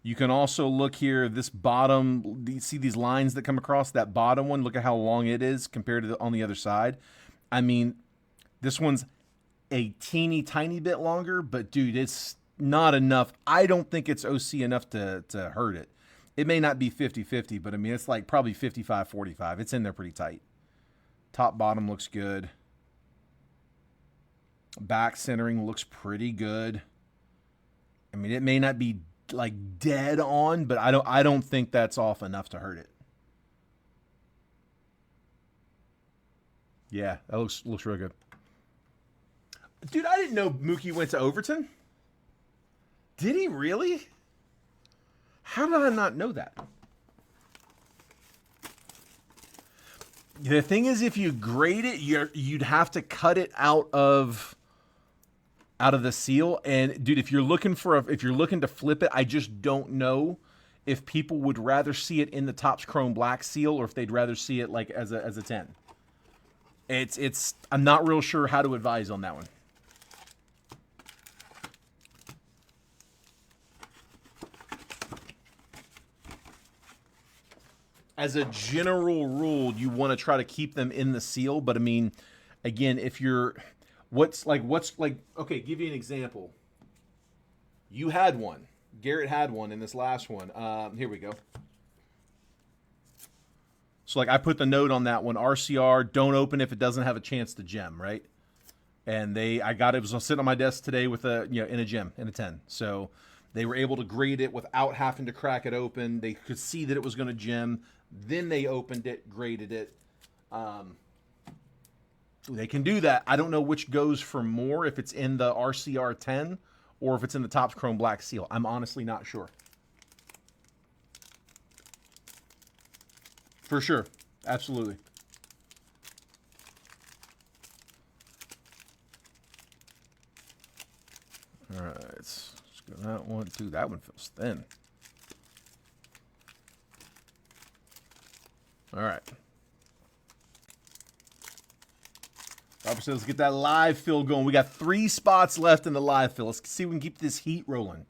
You can also look here, this bottom, you see these lines that come across? That bottom one, look at how long it is compared to on the other side. I mean, this one's a teeny tiny bit longer, but dude, it's not enough. I don't think it's OC enough to hurt it. It may not be 50-50, but I mean, it's like probably 55-45. It's in there pretty tight. Top bottom looks good. Back centering looks pretty good. I mean, it may not be like dead on, but I don't think that's off enough to hurt it. Yeah, that looks real good. Dude, I didn't know Mookie went to Overton. Did he really? How did I not know that? The thing is, if you grade it, you'd have to cut it out of the seal. And dude, if you're looking to flip it, I just don't know if people would rather see it in the Topps Chrome Black seal or if they'd rather see it like as a 10. I'm not real sure how to advise on that one. As a general rule, you want to try to keep them in the seal, but I mean, again, if you're what's like okay, give you an example. You had one. Garrett had one in this last one. Here we go. So like I put the note on that one, RCR, don't open if it doesn't have a chance to gem, right? And I got it was sitting on my desk today with in a gem, in a 10. So they were able to grade it without having to crack it open. They could see that it was going to gem. Then they opened it, graded it. They can do that. I don't know which goes for more, if it's in the RCR 10 or if it's in the Topps Chrome Black seal. I'm honestly not sure. For sure. Absolutely. All right, let's go that one too. That one feels thin. All right. Obviously, let's get that live fill going. We got 3 spots left in the live fill. Let's see if we can keep this heat rolling.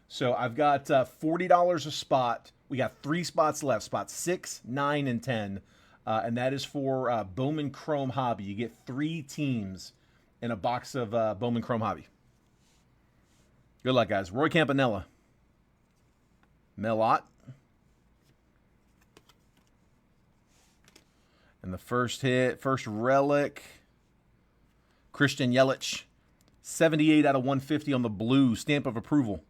So I've got $40 a spot. We got 3 spots left, spots 6, 9, and 10. And that is for Bowman Chrome Hobby. You get 3 teams in a box of Bowman Chrome Hobby. Good luck, guys. Roy Campanella. Melott. And the first hit, first relic, Christian Yelich. 78 out of 150 on the blue, stamp of approval.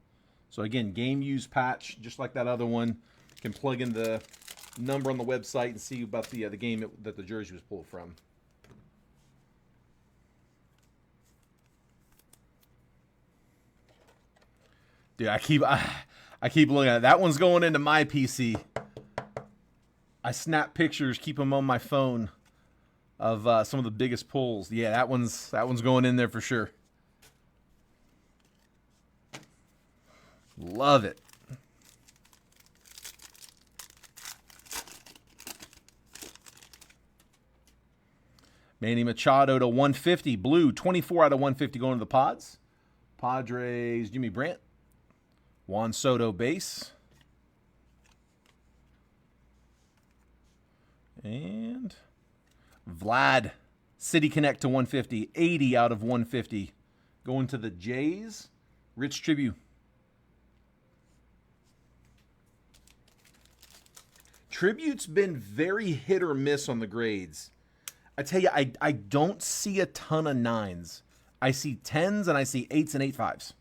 So again, game use patch, just like that other one. You can plug in the number on the website and see about the game that the jersey was pulled from. Dude, I keep looking at it. That one's going into my PC. I snap pictures, keep them on my phone of some of the biggest pulls. Yeah, that one's going in there for sure. Love it. Manny Machado to 150, blue, 24 out of 150 going to the Pods. Padres, Jimmy Brandt. Juan Soto base. And Vlad, City Connect to 150, 80 out of 150. Going to the Jays, Rich Tribute. Tribute's been very hit or miss on the grades. I tell you, I don't see a ton of 9s. I see 10s and I see 8s and 8.5s.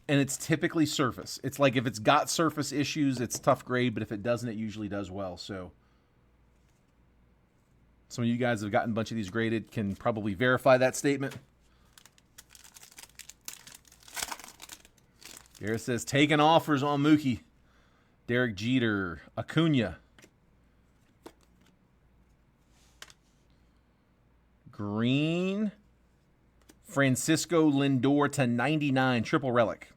And it's typically surface. It's like if it's got surface issues, it's tough grade, but if it doesn't, it usually does well. So some of you guys have gotten a bunch of these graded can probably verify that statement. Garrett says, taking offers on Mookie. Derek Jeter, Acuna. Green. Francisco Lindor to 99, triple relic.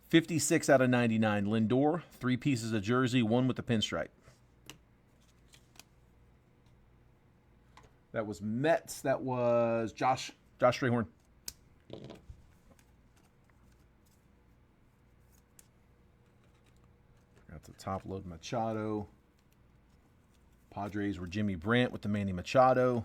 56 out of 99. Lindor, 3 pieces of jersey, 1 with the pinstripe. That was Mets. That was Josh Strayhorn. Got the top load Machado. Padres were Jimmy Brandt with the Manny Machado.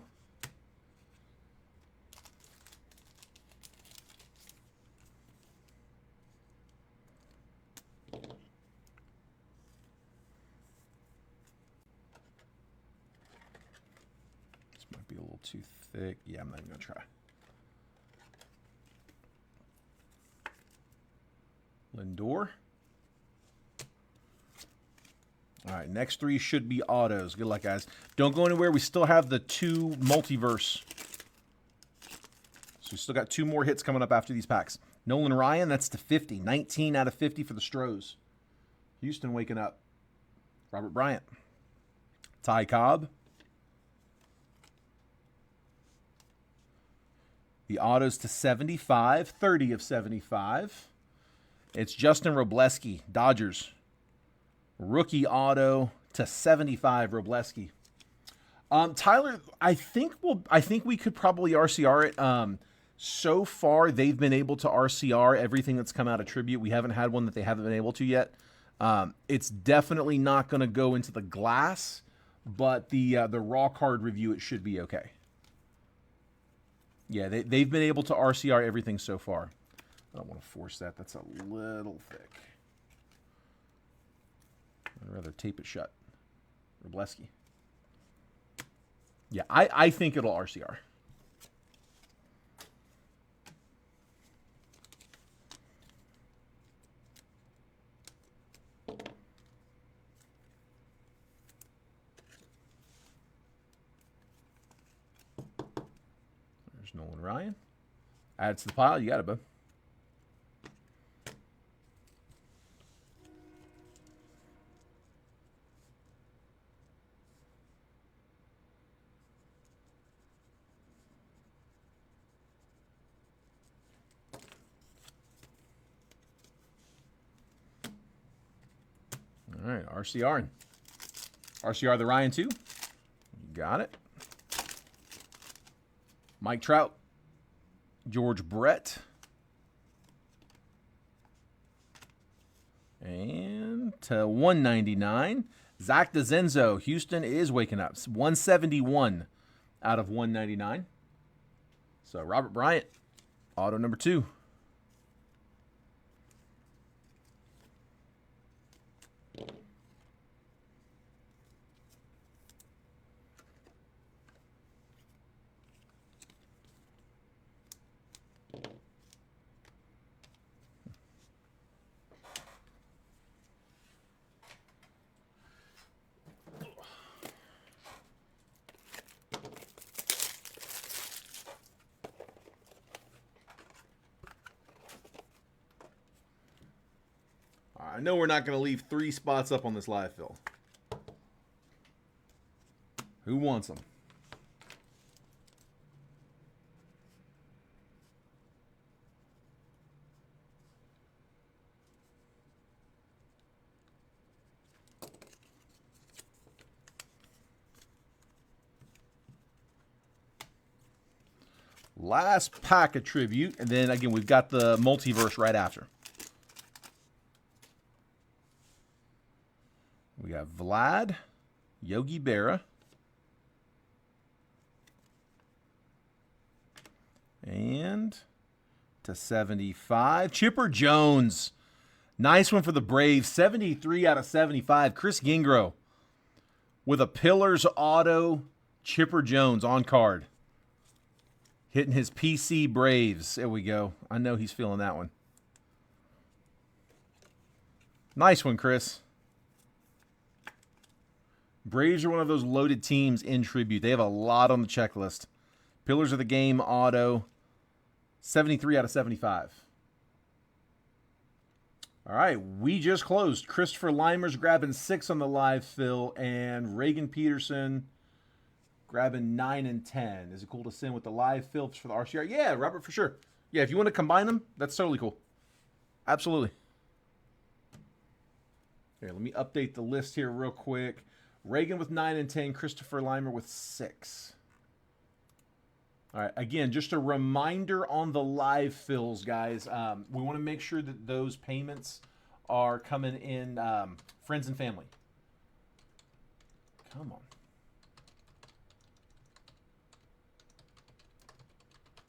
Be a little too thick. Yeah, I'm not even going to try. Lindor. All right, next 3 should be autos. Good luck, guys. Don't go anywhere. We still have the 2 multiverse. So we still got 2 more hits coming up after these packs. Nolan Ryan, that's to 50. 19 out of 50 for the Stros. Houston waking up. Robert Bryant. Ty Cobb. The autos to 75, 30 of 75. It's Justin Robleski, Dodgers. Rookie auto to 75, Robleski. Tyler, I think we could probably RCR it. So far, they've been able to RCR everything that's come out of Tribute. We haven't had one that they haven't been able to yet. It's definitely not going to go into the glass, but the raw card review, it should be okay. Yeah, they've been able to RCR everything so far. I don't want to force that. That's a little thick. I'd rather tape it shut. Robleski. Yeah, I think it'll RCR. There's Nolan Ryan. Add it to the pile. You got it, bud. right, RCR. RCR the Ryan 2. Got it. Mike Trout. George Brett. And to 199, Zach DeZenzo. Houston is waking up. 171 out of 199. So Robert Bryant, auto number 2. I know we're not going to leave 3 spots up on this live fill. Who wants them? Last pack of tribute, and then again we've got the multiverse right after. We got Vlad, Yogi Berra, and to 75, Chipper Jones. Nice one for the Braves, 73 out of 75. Chris Gingro with a Pillars auto, Chipper Jones on card. Hitting his PC Braves. There we go. I know he's feeling that one. Nice one, Chris. Braves are one of those loaded teams in tribute. They have a lot on the checklist. Pillars of the Game auto, 73 out of 75. All right, we just closed. Christopher Limer's grabbing 6 on the live fill, and Reagan Peterson grabbing 9 and 10. Is it cool to send with the live fills for the RCR? Yeah, Robert, for sure. Yeah, if you want to combine them, that's totally cool. Absolutely. Here, let me update the list here real quick. Reagan with 9 and 10. Christopher Limer with 6. All right, again, just a reminder on the live fills, guys. We want to make sure that those payments are coming in friends and family. Come on.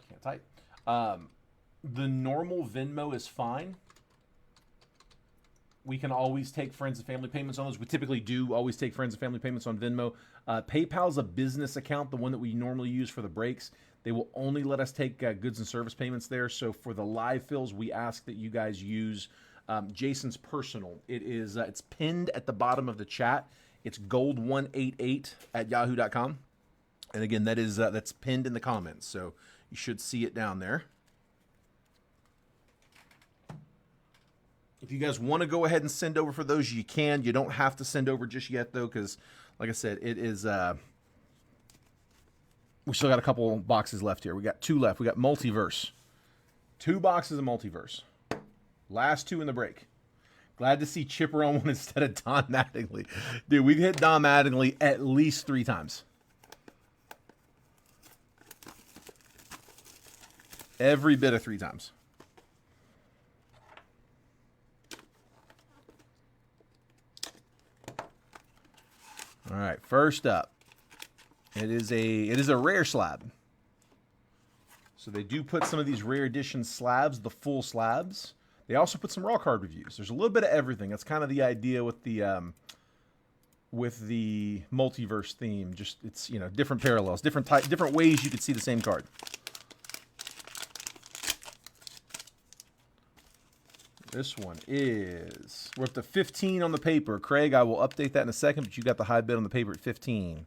Can't type. The normal Venmo is fine. We can always take friends and family payments on those. We typically do always take friends and family payments on Venmo. PayPal's a business account, the one that we normally use for the breaks. They will only let us take goods and service payments there. So for the live fills, we ask that you guys use Jason's personal. It's pinned at the bottom of the chat. It's gold188@yahoo.com. And again, that's pinned in the comments. So you should see it down there. If you guys want to go ahead and send over for those, you can. You don't have to send over just yet, though, because, like I said, it is... we still got a couple boxes left here. We got 2 left. We got Multiverse. 2 boxes of Multiverse. Last 2 in the break. Glad to see Chipper on one instead of Don Mattingly. Dude, we've hit Don Mattingly at least 3 times. Every bit of 3 times. All right, first up, it is a rare slab. So they do put some of these rare edition slabs, the full slabs. They also put some raw card reviews. There's a little bit of everything. That's kind of the idea with the multiverse theme. Just it's different parallels, different ways you could see the same card. This one is, we're up to 15 on the paper. Craig, I will update that in a second, but you got the high bid on the paper at 15.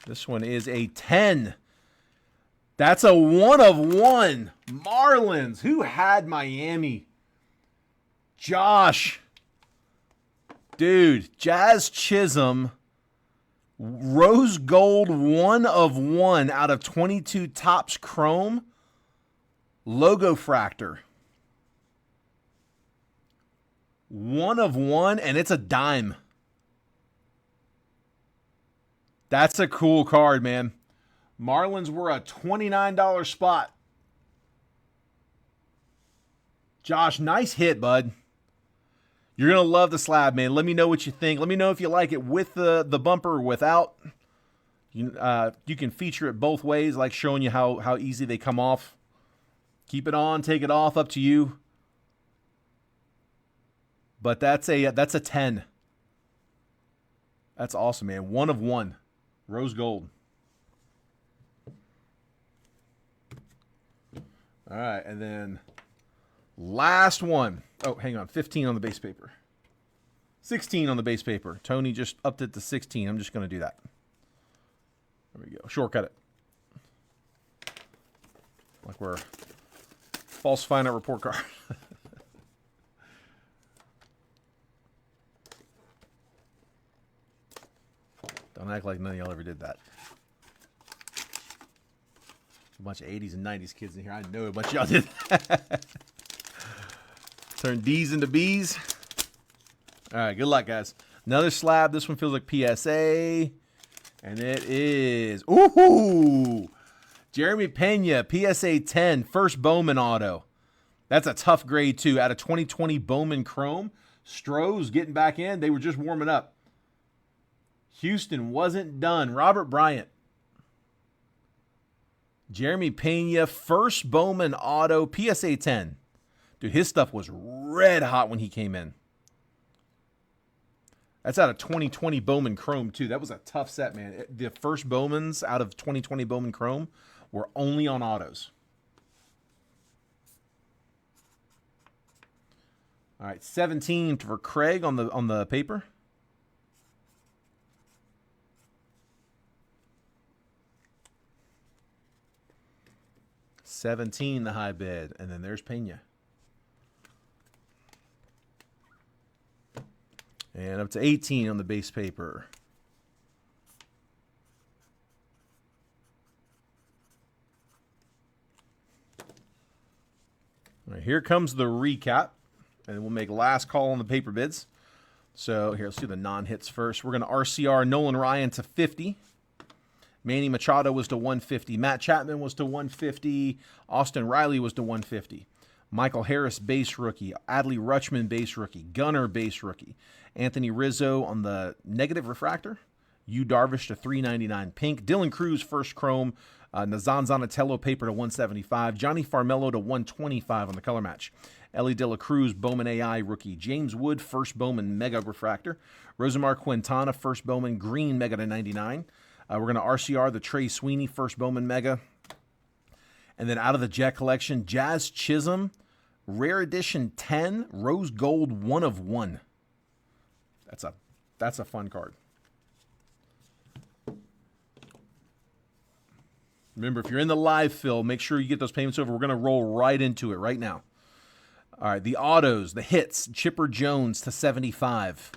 This one is a 10. That's a 1 of 1. Marlins. Who had Miami? Josh. Dude, Jazz Chisholm. Rose gold 1 of 1 out of 22 Topps Chrome. Logo Fractor. 1 of 1, and it's a dime. That's a cool card, man. Marlins were a $29 spot. Josh, nice hit, bud. You're going to love the slab, man. Let me know what you think. Let me know if you like it with the bumper or without. You can feature it both ways, like showing you how easy they come off. Keep it on, take it off, up to you. But that's a 10. That's awesome, man. 1 of 1. Rose gold. All right, and then last one. Oh, hang on. 15 on the base paper. 16 on the base paper. Tony just upped it to 16. I'm just going to do that. There we go. Shortcut it. Like we're falsifying a report card. Don't act like none of y'all ever did that. A bunch of 80s and 90s kids in here. I know a bunch of y'all did that. Turn D's into B's. All right, good luck, guys. Another slab. This one feels like PSA. And it is, ooh, Jeremy Pena, PSA 10, first Bowman auto. That's a tough grade, too. Out of 2020 Bowman Chrome. Stroh's getting back in. They were just warming up. Houston wasn't done. Robert Bryant. Jeremy Pena, first Bowman auto, PSA 10. Dude, his stuff was red hot when he came in. That's out of 2020 Bowman Chrome, too. That was a tough set, man. The first Bowmans out of 2020 Bowman Chrome were only on autos. All right, 17 for Craig on the paper. $17, the high bid, and then there's Pena. And up to 18 on the base paper. All right, here comes the recap, and we'll make last call on the paper bids. So here, let's do the non-hits first. We're going to RCR Nolan Ryan to 50. Manny Machado was to 150. Matt Chapman was to 150. Austin Riley was to 150. Michael Harris, base rookie. Adley Rutschman, base rookie. Gunnar, base rookie. Anthony Rizzo on the negative refractor. Yu Darvish to 399 pink. Dylan Cruz, first chrome. Nazan Zanatello, paper to 175. Johnny Farmello to 125 on the color match. Ellie De La Cruz, Bowman AI rookie. James Wood, first Bowman mega refractor. Rosamar Quintana, first Bowman green mega to 99. We're going to RCR the Trey Sweeney, first Bowman mega. And then out of the Jet collection, Jazz Chisholm, rare edition 10, rose gold 1 of 1. That's a fun card. Remember, if you're in the live fill, make sure you get those payments over. We're going to roll right into it right now. All right, the autos, the hits, Chipper Jones to 75.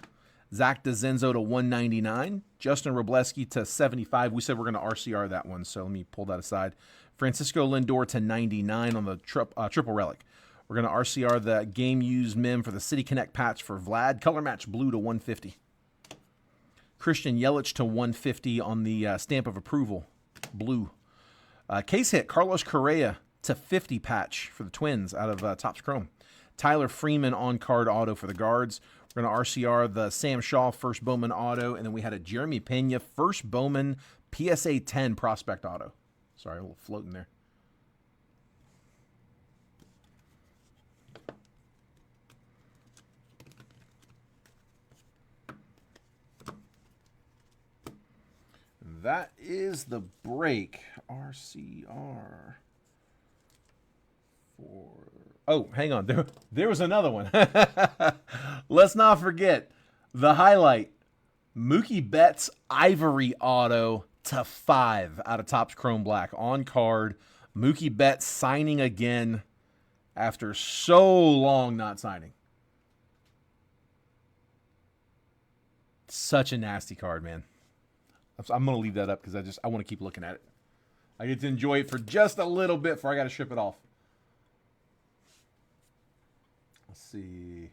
Zach DeZenzo to 199. Justin Robleski to 75. We said we're going to RCR that one, so let me pull that aside. Francisco Lindor to 99 on the triple relic. We're going to RCR the game-used mem for the City Connect patch for Vlad. Color match blue to 150. Christian Yelich to 150 on the stamp of approval, blue. Case hit, Carlos Correa to 50 patch for the Twins out of Topps Chrome. Tyler Freeman on-card auto for the Guards. We're going to RCR the Sam Shaw first Bowman auto, and then we had a Jeremy Pena first Bowman PSA 10 prospect auto. Sorry, a little floating there. That is the break. RCR. Oh, hang on. There was another one. Let's not forget the highlight. Mookie Betts Ivory auto to 5 out of Topps Chrome Black. On card. Mookie Betts signing again after so long not signing. Such a nasty card, man. I'm going to leave that up because I want to keep looking at it. I get to enjoy it for just a little bit before I got to ship it off. Let's see.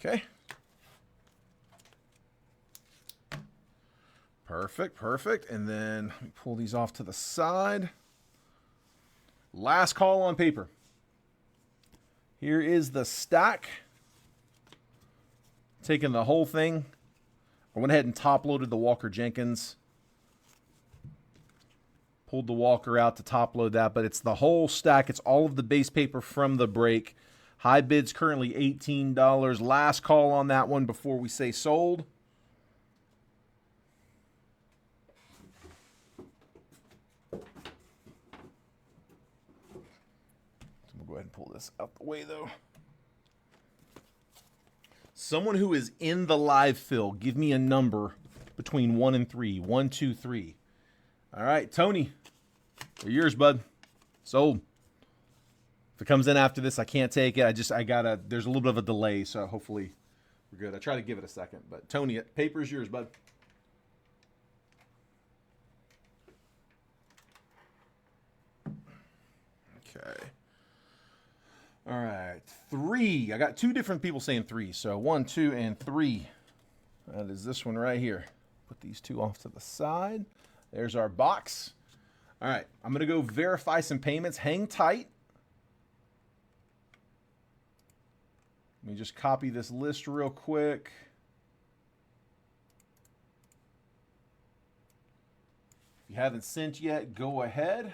Okay. Perfect, perfect. And then let me pull these off to the side. Last call on paper. Here is the stack. Taking the whole thing. I went ahead and top loaded the Walker Jenkins. Pulled the Walker out to top load that, but it's the whole stack. It's all of the base paper from the break. High bid's currently $18. Last call on that one before we say sold. We'll go ahead and pull this out the way, though. Someone who is in the live fill, give me a number between 1 and 3. 1, 2, 3. All right, Tony, they're yours, bud. Sold. If it comes in after this, I can't take it. There's a little bit of a delay, so hopefully we're good. I try to give it a second, but Tony, paper's yours, bud. Okay. All right, 3. I got 2 different people saying 3, so 1, 2, and 3. That is this one right here. Put these 2 off to the side. There's our box. All right, I'm going to go verify some payments. Hang tight. Let me just copy this list real quick. If you haven't sent yet, go ahead.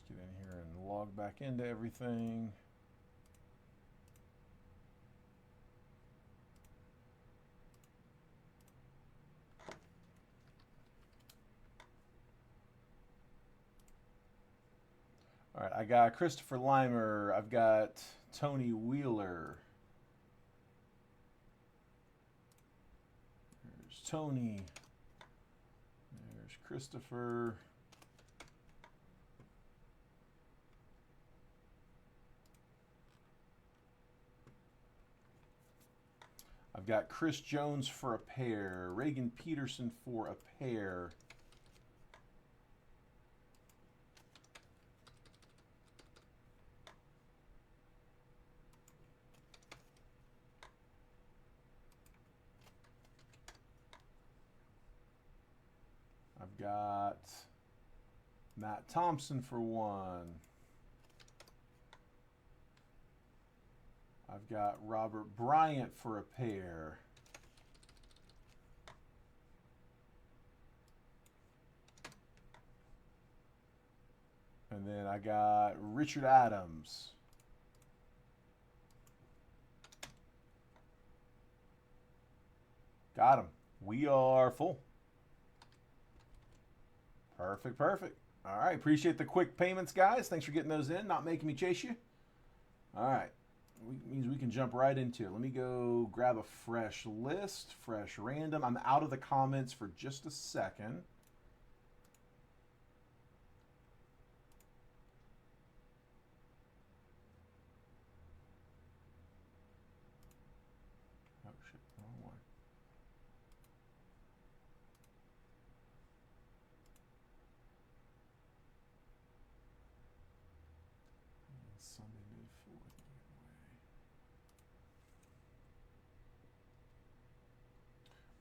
Get in here and log back into everything. All right, I got Christopher Limer. I've got Tony Wheeler. There's Tony. There's Christopher. I've got Chris Jones for a pair. Reagan Peterson for a pair. I've got Matt Thompson for 1. I've got Robert Bryant for a pair. And then I got Richard Adams. Got him. We are full. Perfect, perfect. All right, appreciate the quick payments, guys. Thanks for getting those in, not making me chase you. All right. Means we can jump right into it. Let me go grab a fresh list, fresh random. I'm out of the comments for just a second. Oh, shit. Wrong one. Sunday mid-4th.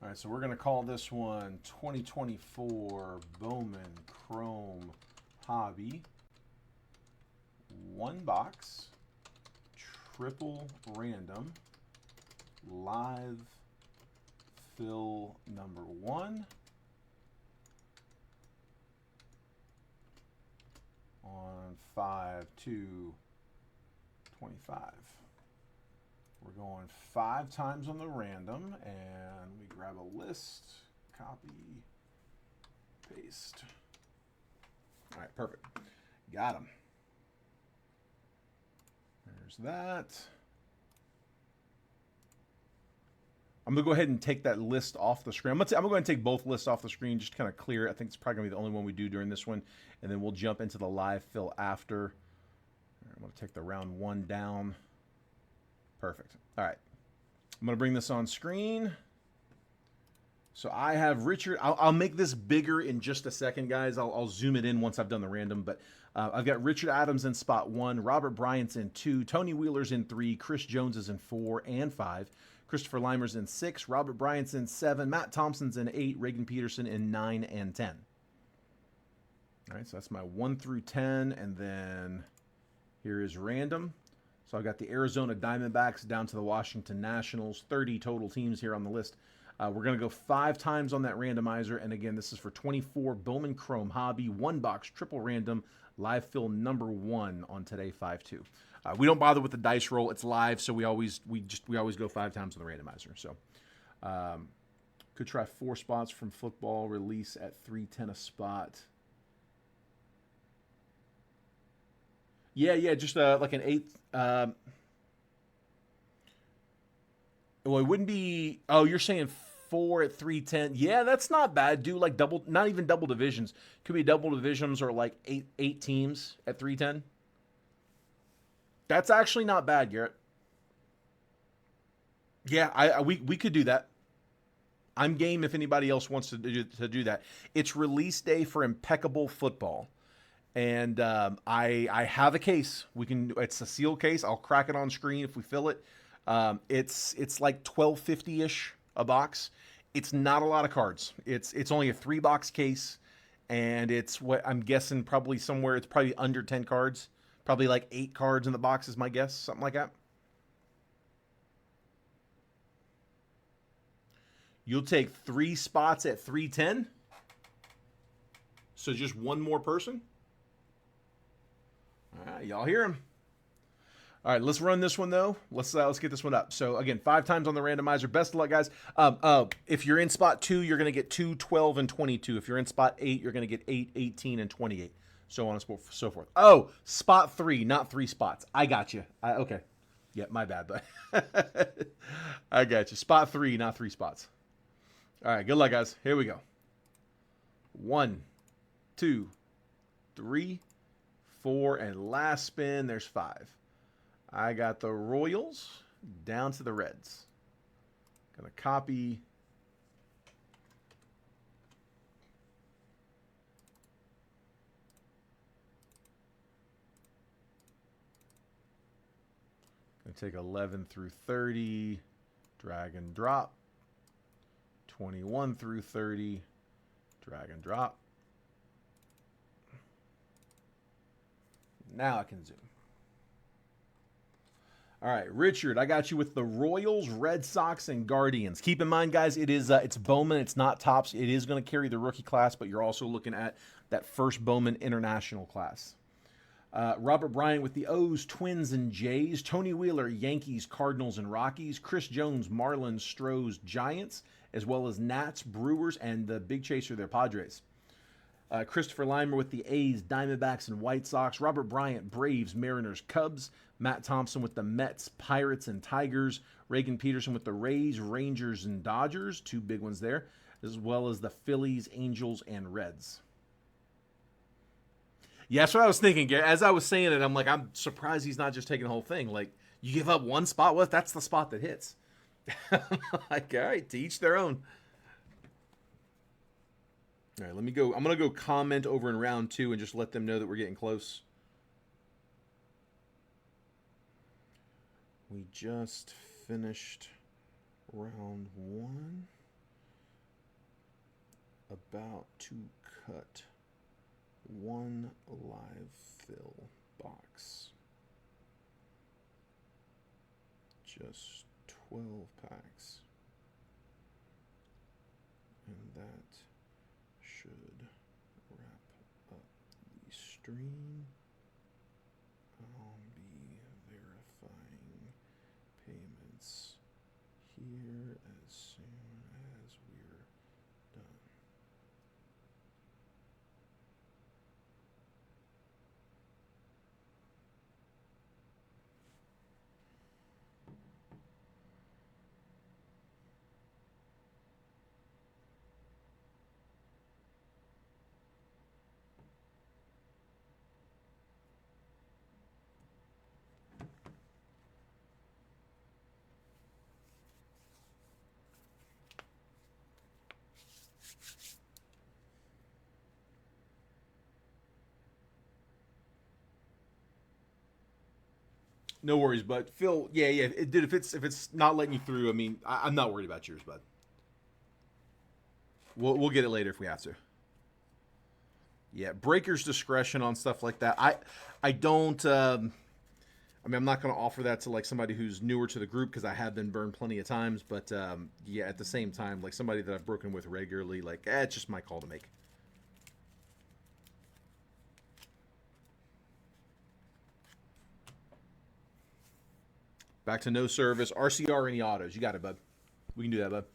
All right, so we're going to call this one 2024 Bowman Chrome Hobby. 1 box, triple random, live fill number 1 on 5/2/25. We're going 5 times on the random, and we grab a list, copy, paste. All right, perfect. Got them. There's that. I'm gonna go ahead and take that list off the screen. I'm gonna go ahead and take both lists off the screen just to kind of clear it. I think it's probably gonna be the only one we do during this one, and then we'll jump into the live fill after. I'm gonna take the round 1 down. Perfect. All right. I'm gonna bring this on screen. So I have Richard. I'll make this bigger in just a second, guys. I'll zoom it in once I've done the random. But I've got Richard Adams in spot 1, Robert Bryant's in 2, Tony Wheeler's in 3, Chris Jones is in 4 and 5, Christopher Limer's in 6, Robert Bryant's in 7, Matt Thompson's in 8, Reagan Peterson in 9 and 10. All right, so that's my 1 through 10, and then here is random. So I've got the Arizona Diamondbacks down to the Washington Nationals, 30 total teams here on the list. We're going to go 5 times on that randomizer. And again, this is for 24 Bowman Chrome Hobby, 1-box triple random, live fill number 1 on today, 5-2. We don't bother with the dice roll. It's live, so we always go 5 times on the randomizer. So could try 4 spots from football, release at 310 a spot. Yeah, just like an 8th. Well, it wouldn't be. Oh, you're saying 4 at 310. Yeah, that's not bad. Do like double, not even double divisions. Could be double divisions or like eight teams at 310. That's actually not bad, Garrett. Yeah, we could do that. I'm game if anybody else wants to do that. It's release day for Impeccable Football. And I have a case. It's a sealed case. I'll crack it on screen if we fill it. It's like $12.50-ish a box. It's not a lot of cards. It's only a 3-box case, and it's what I'm guessing probably somewhere. It's probably under 10 cards. Probably like 8 cards in the box is my guess, something like that. You'll take 3 spots at 310. So just one more person. All right, y'all hear him. All right, let's run this one though. Let's get this one up. So again, 5 times on the randomizer. Best of luck, guys. If you're in spot 2, you're gonna get 2, 12, and 22. If you're in spot 8, you're gonna get 8, 18, and 28. So on and so forth. Oh, spot 3, not 3 spots. I got you. Okay. Yeah, my bad, but I got you. Spot 3, not 3 spots. All right, good luck, guys. Here we go. 1, 2, 3, 4, and last spin. There's 5. I got the Royals down to the Reds. Gonna copy. Gonna take 11 through 30, drag and drop. 21 through 30, drag and drop. Now I can zoom. All right, Richard, I got you with the Royals, Red Sox, and Guardians. Keep in mind, guys, it's Bowman. It's not Topps. It is going to carry the rookie class, but you're also looking at that first Bowman International class. Robert Bryant with the O's, Twins, and Jays. Tony Wheeler, Yankees, Cardinals, and Rockies. Chris Jones, Marlins, Stros, Giants, as well as Nats, Brewers, and the big chaser there, Padres. Christopher Limer with the A's, Diamondbacks, and White Sox. Robert Bryant, Braves, Mariners, Cubs. Matt Thompson with the Mets, Pirates, and Tigers. Reagan Peterson with the Rays, Rangers, and Dodgers. 2 big ones there. As well as the Phillies, Angels, and Reds. Yeah, that's what I was thinking, Gary. As I was saying it, I'm like, I'm surprised he's not just taking the whole thing. Like, you give up 1 spot, well, that's the spot that hits. Like, all right, to each their own. All right, let me go. I'm going to go comment over in round 2 and just let them know that we're getting close. We just finished round 1. About to cut 1 live fill box. Just 12 packs. And that should wrap up the stream. I'll be verifying payments here as soon as we're done. No worries, bud. Phil, yeah. Dude, if it's not letting you through, I mean, I'm not worried about yours, bud. We'll get it later if we have to. Yeah, breaker's discretion on stuff like that. I don't. I mean, I'm not going to offer that to like somebody who's newer to the group because I have been burned plenty of times. But yeah, at the same time, like somebody that I've broken with regularly, like it's just my call to make. Back to no service. RCR any autos. You got it, bud. We can do that, bud.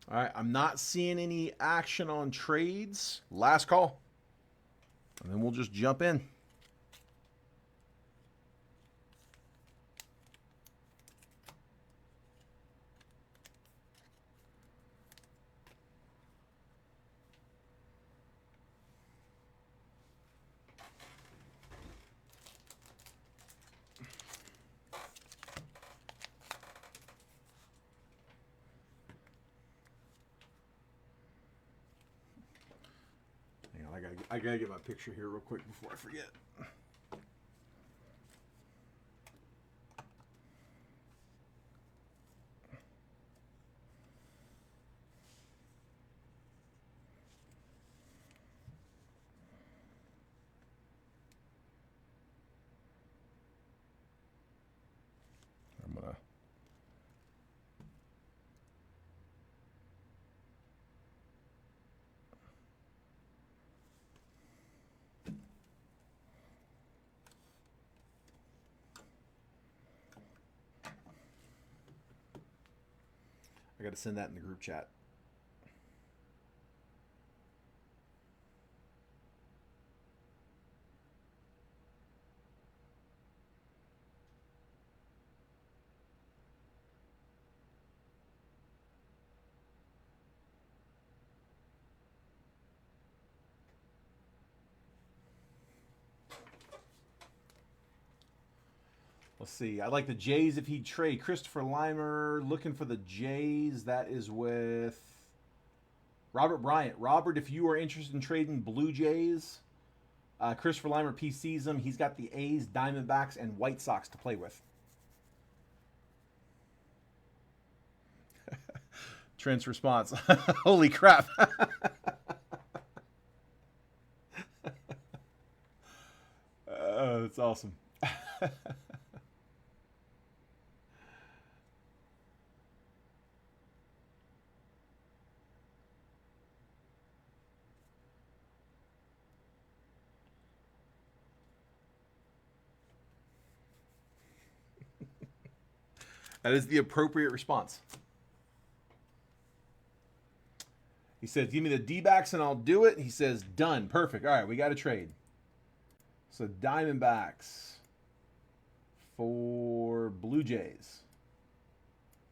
All right, I'm not seeing any action on trades. Last call. And then we'll just jump in. I gotta get my picture here real quick before I forget. I'm gonna. I got to send that in the group chat. Let's see. I like the Jays if he'd trade. Christopher Limer looking for the Jays. That is with Robert Bryant. Robert, if you are interested in trading Blue Jays, Christopher Limer PCs him. He's got the A's, Diamondbacks, and White Sox to play with. Trent's response. Holy crap. That's awesome. That is the appropriate response. He says, give me the D-backs and I'll do it. He says, done. Perfect. All right, we got a trade. So Diamondbacks for Blue Jays.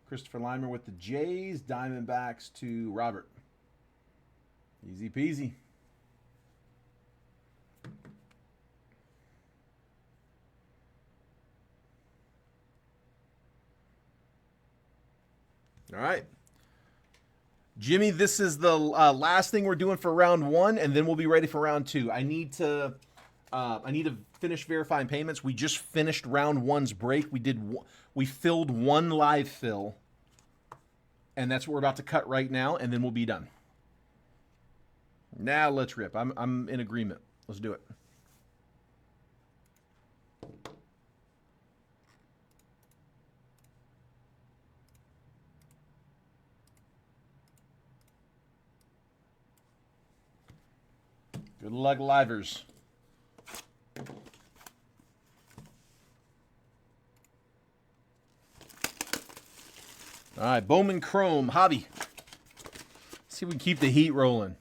Christopher Limer with the Jays. Diamondbacks to Robert. Easy peasy. All right. Jimmy, this is the last thing we're doing for round one, and then we'll be ready for round two. I need to finish verifying payments. We just finished round one's break. We filled one live fill, and that's what we're about to cut right now, and then we'll be done. Now let's rip. I'm in agreement. Let's do it. Good luck, livers. All right, Bowman Chrome, Hobby. Let's see if we can keep the heat rolling.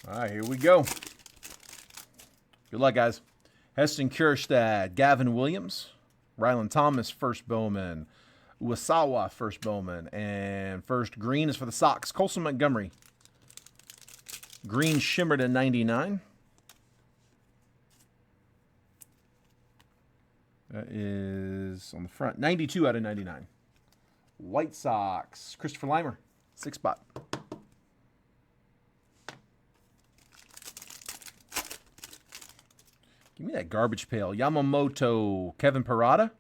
All right, here we go. Good luck, guys. Heston Kjerstad, Gavin Williams, Ryland Thomas, first Bowman, Uwasawa, first Bowman. And first green is for the Sox. Colson Montgomery. Green shimmer to 99. That is on the front. 92 out of 99. White Sox. Christopher Limer. 6 spot. Give me that garbage pail. Yamamoto. Kevin Parada.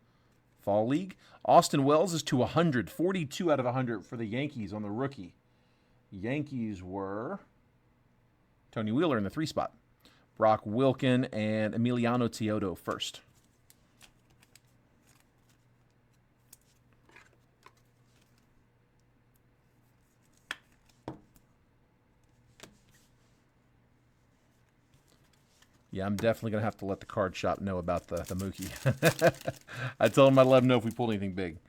Fall League. Austin Wells is to 100. 42 out of 100 for the Yankees on the rookie. Yankees were Tony Wheeler in the 3 spot. Brock Wilken and Emiliano Teodo first. Yeah, I'm definitely going to have to let the card shop know about the Mookie. I told him I'd let him know if we pulled anything big.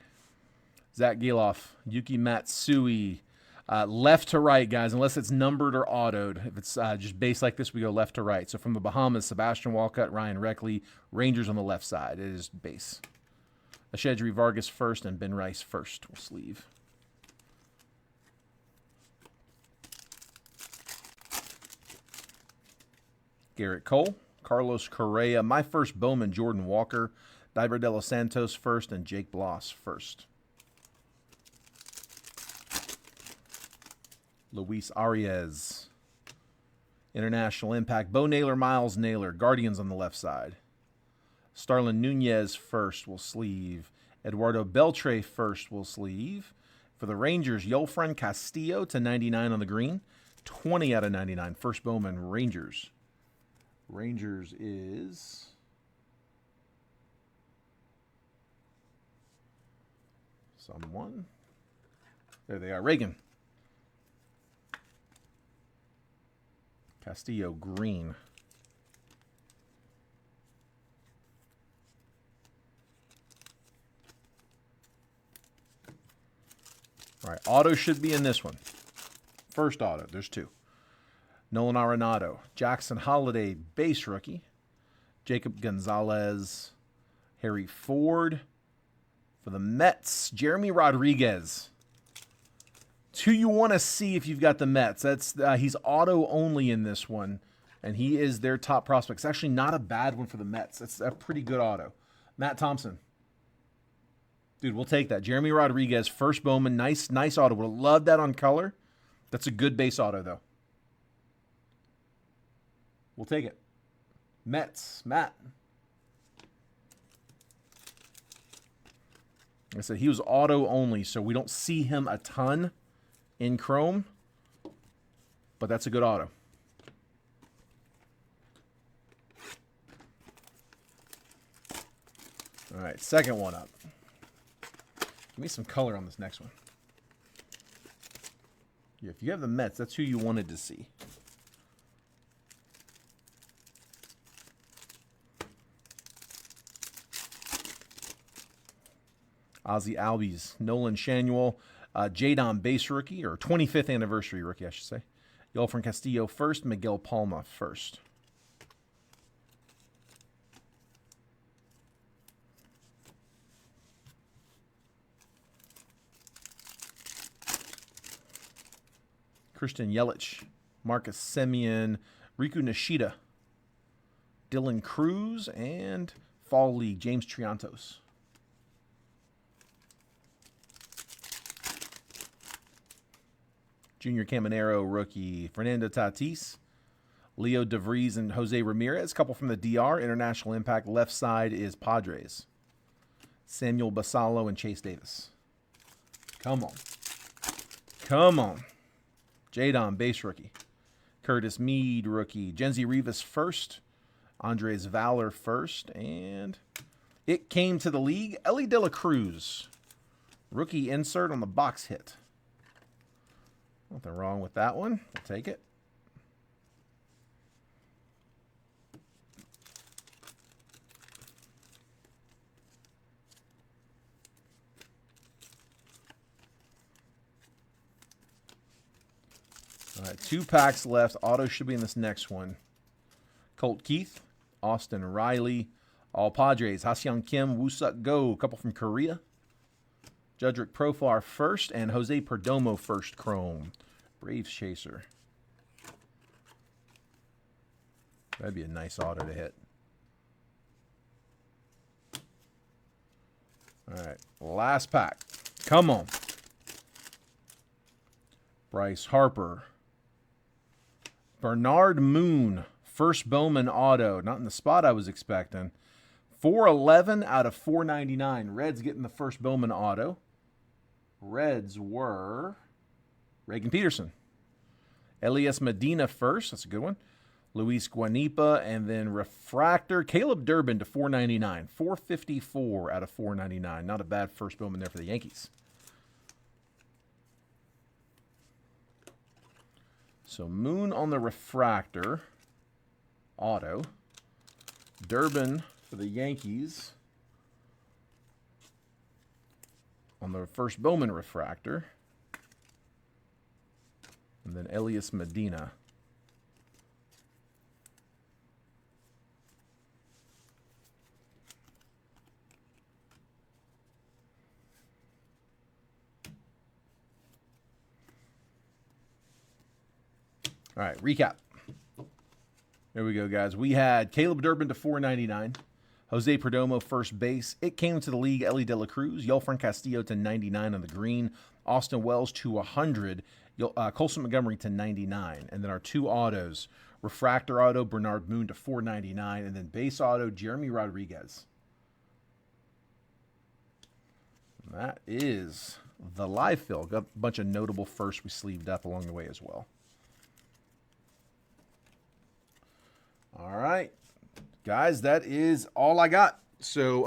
Zach Geloff, Yuki Matsui. Left to right, guys, unless it's numbered or autoed. If it's just base like this, we go left to right. So from the Bahamas, Sebastian Walcott, Ryan Reckley, Rangers on the left side. It is base. Ashedri Vargas first and Ben Rice first. We'll sleeve. Garrett Cole, Carlos Correa, my first Bowman, Jordan Walker, Diver De Los Santos first, and Jake Bloss first. Luis Arias, International Impact, Bo Naylor, Miles Naylor, Guardians on the left side. Starlin Nunez first, will sleeve. Eduardo Beltre first, will sleeve. For the Rangers, Yolfran Castillo to 99 on the green, 20 out of 99. First Bowman, Rangers. Rangers is someone. There they are. Reagan. Castillo green. All right, auto should be in this one. First auto. There's 2. Nolan Arenado, Jackson Holiday, base rookie. Jacob Gonzalez, Harry Ford. For the Mets, Jeremy Rodriguez. It's who you want to see if you've got the Mets. That's he's auto only in this one, and he is their top prospect. It's actually not a bad one for the Mets. It's a pretty good auto. Matt Thompson. Dude, we'll take that. Jeremy Rodriguez, first Bowman, nice auto. Would have loved that on color. That's a good base auto, though. We'll take it. Mets, Matt. Like I said, he was auto only, so we don't see him a ton in Chrome, but that's a good auto. All right, second one up. Give me some color on this next one. Yeah, if you have the Mets, that's who you wanted to see. Ozzie Albies, Nolan Shanuel, Jadon base rookie, or 25th anniversary rookie, I should say. Yolfran Castillo first, Miguel Palma first. Christian Yelich, Marcus Semien, Riku Nishida, Dylan Cruz, and Fall League, James Triantos. Junior Caminero rookie, Fernando Tatis, Leo DeVries, and Jose Ramirez. A couple from the DR. International Impact. Left side is Padres. Samuel Basallo and Chase Davis. Come on. Come on. Jadon, base rookie. Curtis Mead, rookie. Genzy Rivas first. Andres Valor first. And it came to the league. Ellie De La Cruz. Rookie insert on the box hit. Nothing wrong with that one. We'll take it. All right, 2 packs left. Auto should be in this next one. Colt Keith, Austin Riley, all Padres. Ha-Seong Kim, Woo-Suk Go, a couple from Korea. Judrick Profar first, and Jose Perdomo first chrome. Braves chaser. That'd be a nice auto to hit. All right, last pack. Come on. Bryce Harper. Bernard Moon, first Bowman auto. Not in the spot I was expecting. 411 out of 499. Reds getting the first Bowman auto. Reds were Reagan Peterson. Elias Medina first. That's a good one. Luis Guanipa, and then refractor. Caleb Durbin to 499. 454 out of 499. Not a bad first Bowman there for the Yankees. So Moon on the refractor. Auto. Durbin for the Yankees on the first Bowman refractor. And then Elias Medina. All right, recap. There we go, guys. We had Caleb Durbin to 499. Jose Perdomo, first base. It came to the league, Ellie De La Cruz. Yelfran Castillo to 99 on the green. Austin Wells to 100. Colson Montgomery to 99. And then our two autos, refractor auto, Bernard Moon to 499. And then base auto, Jeremy Rodriguez. That is the live fill. Got a bunch of notable firsts we sleeved up along the way as well. All right, guys, that is all I got. So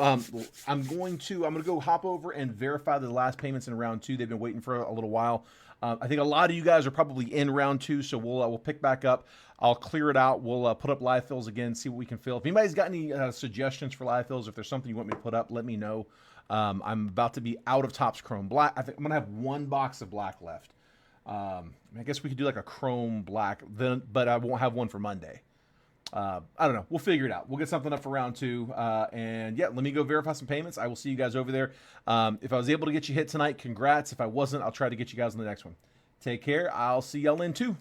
I'm going to go hop over and verify the last payments in round 2. They've been waiting for a little while. I think a lot of you guys are probably in round 2, so we'll pick back up. I'll clear it out. We'll put up live fills again, see what we can fill. If anybody's got any suggestions for live fills, if there's something you want me to put up, let me know. I'm about to be out of Topps Chrome Black. I think I'm gonna have one box of black left. I guess we could do like a Chrome Black, then, but I won't have one for Monday. I don't know. We'll figure it out. We'll get something up for round 2. And yeah, let me go verify some payments. I will see you guys over there. If I was able to get you hit tonight, congrats. If I wasn't, I'll try to get you guys on the next one. Take care. I'll see y'all in 2.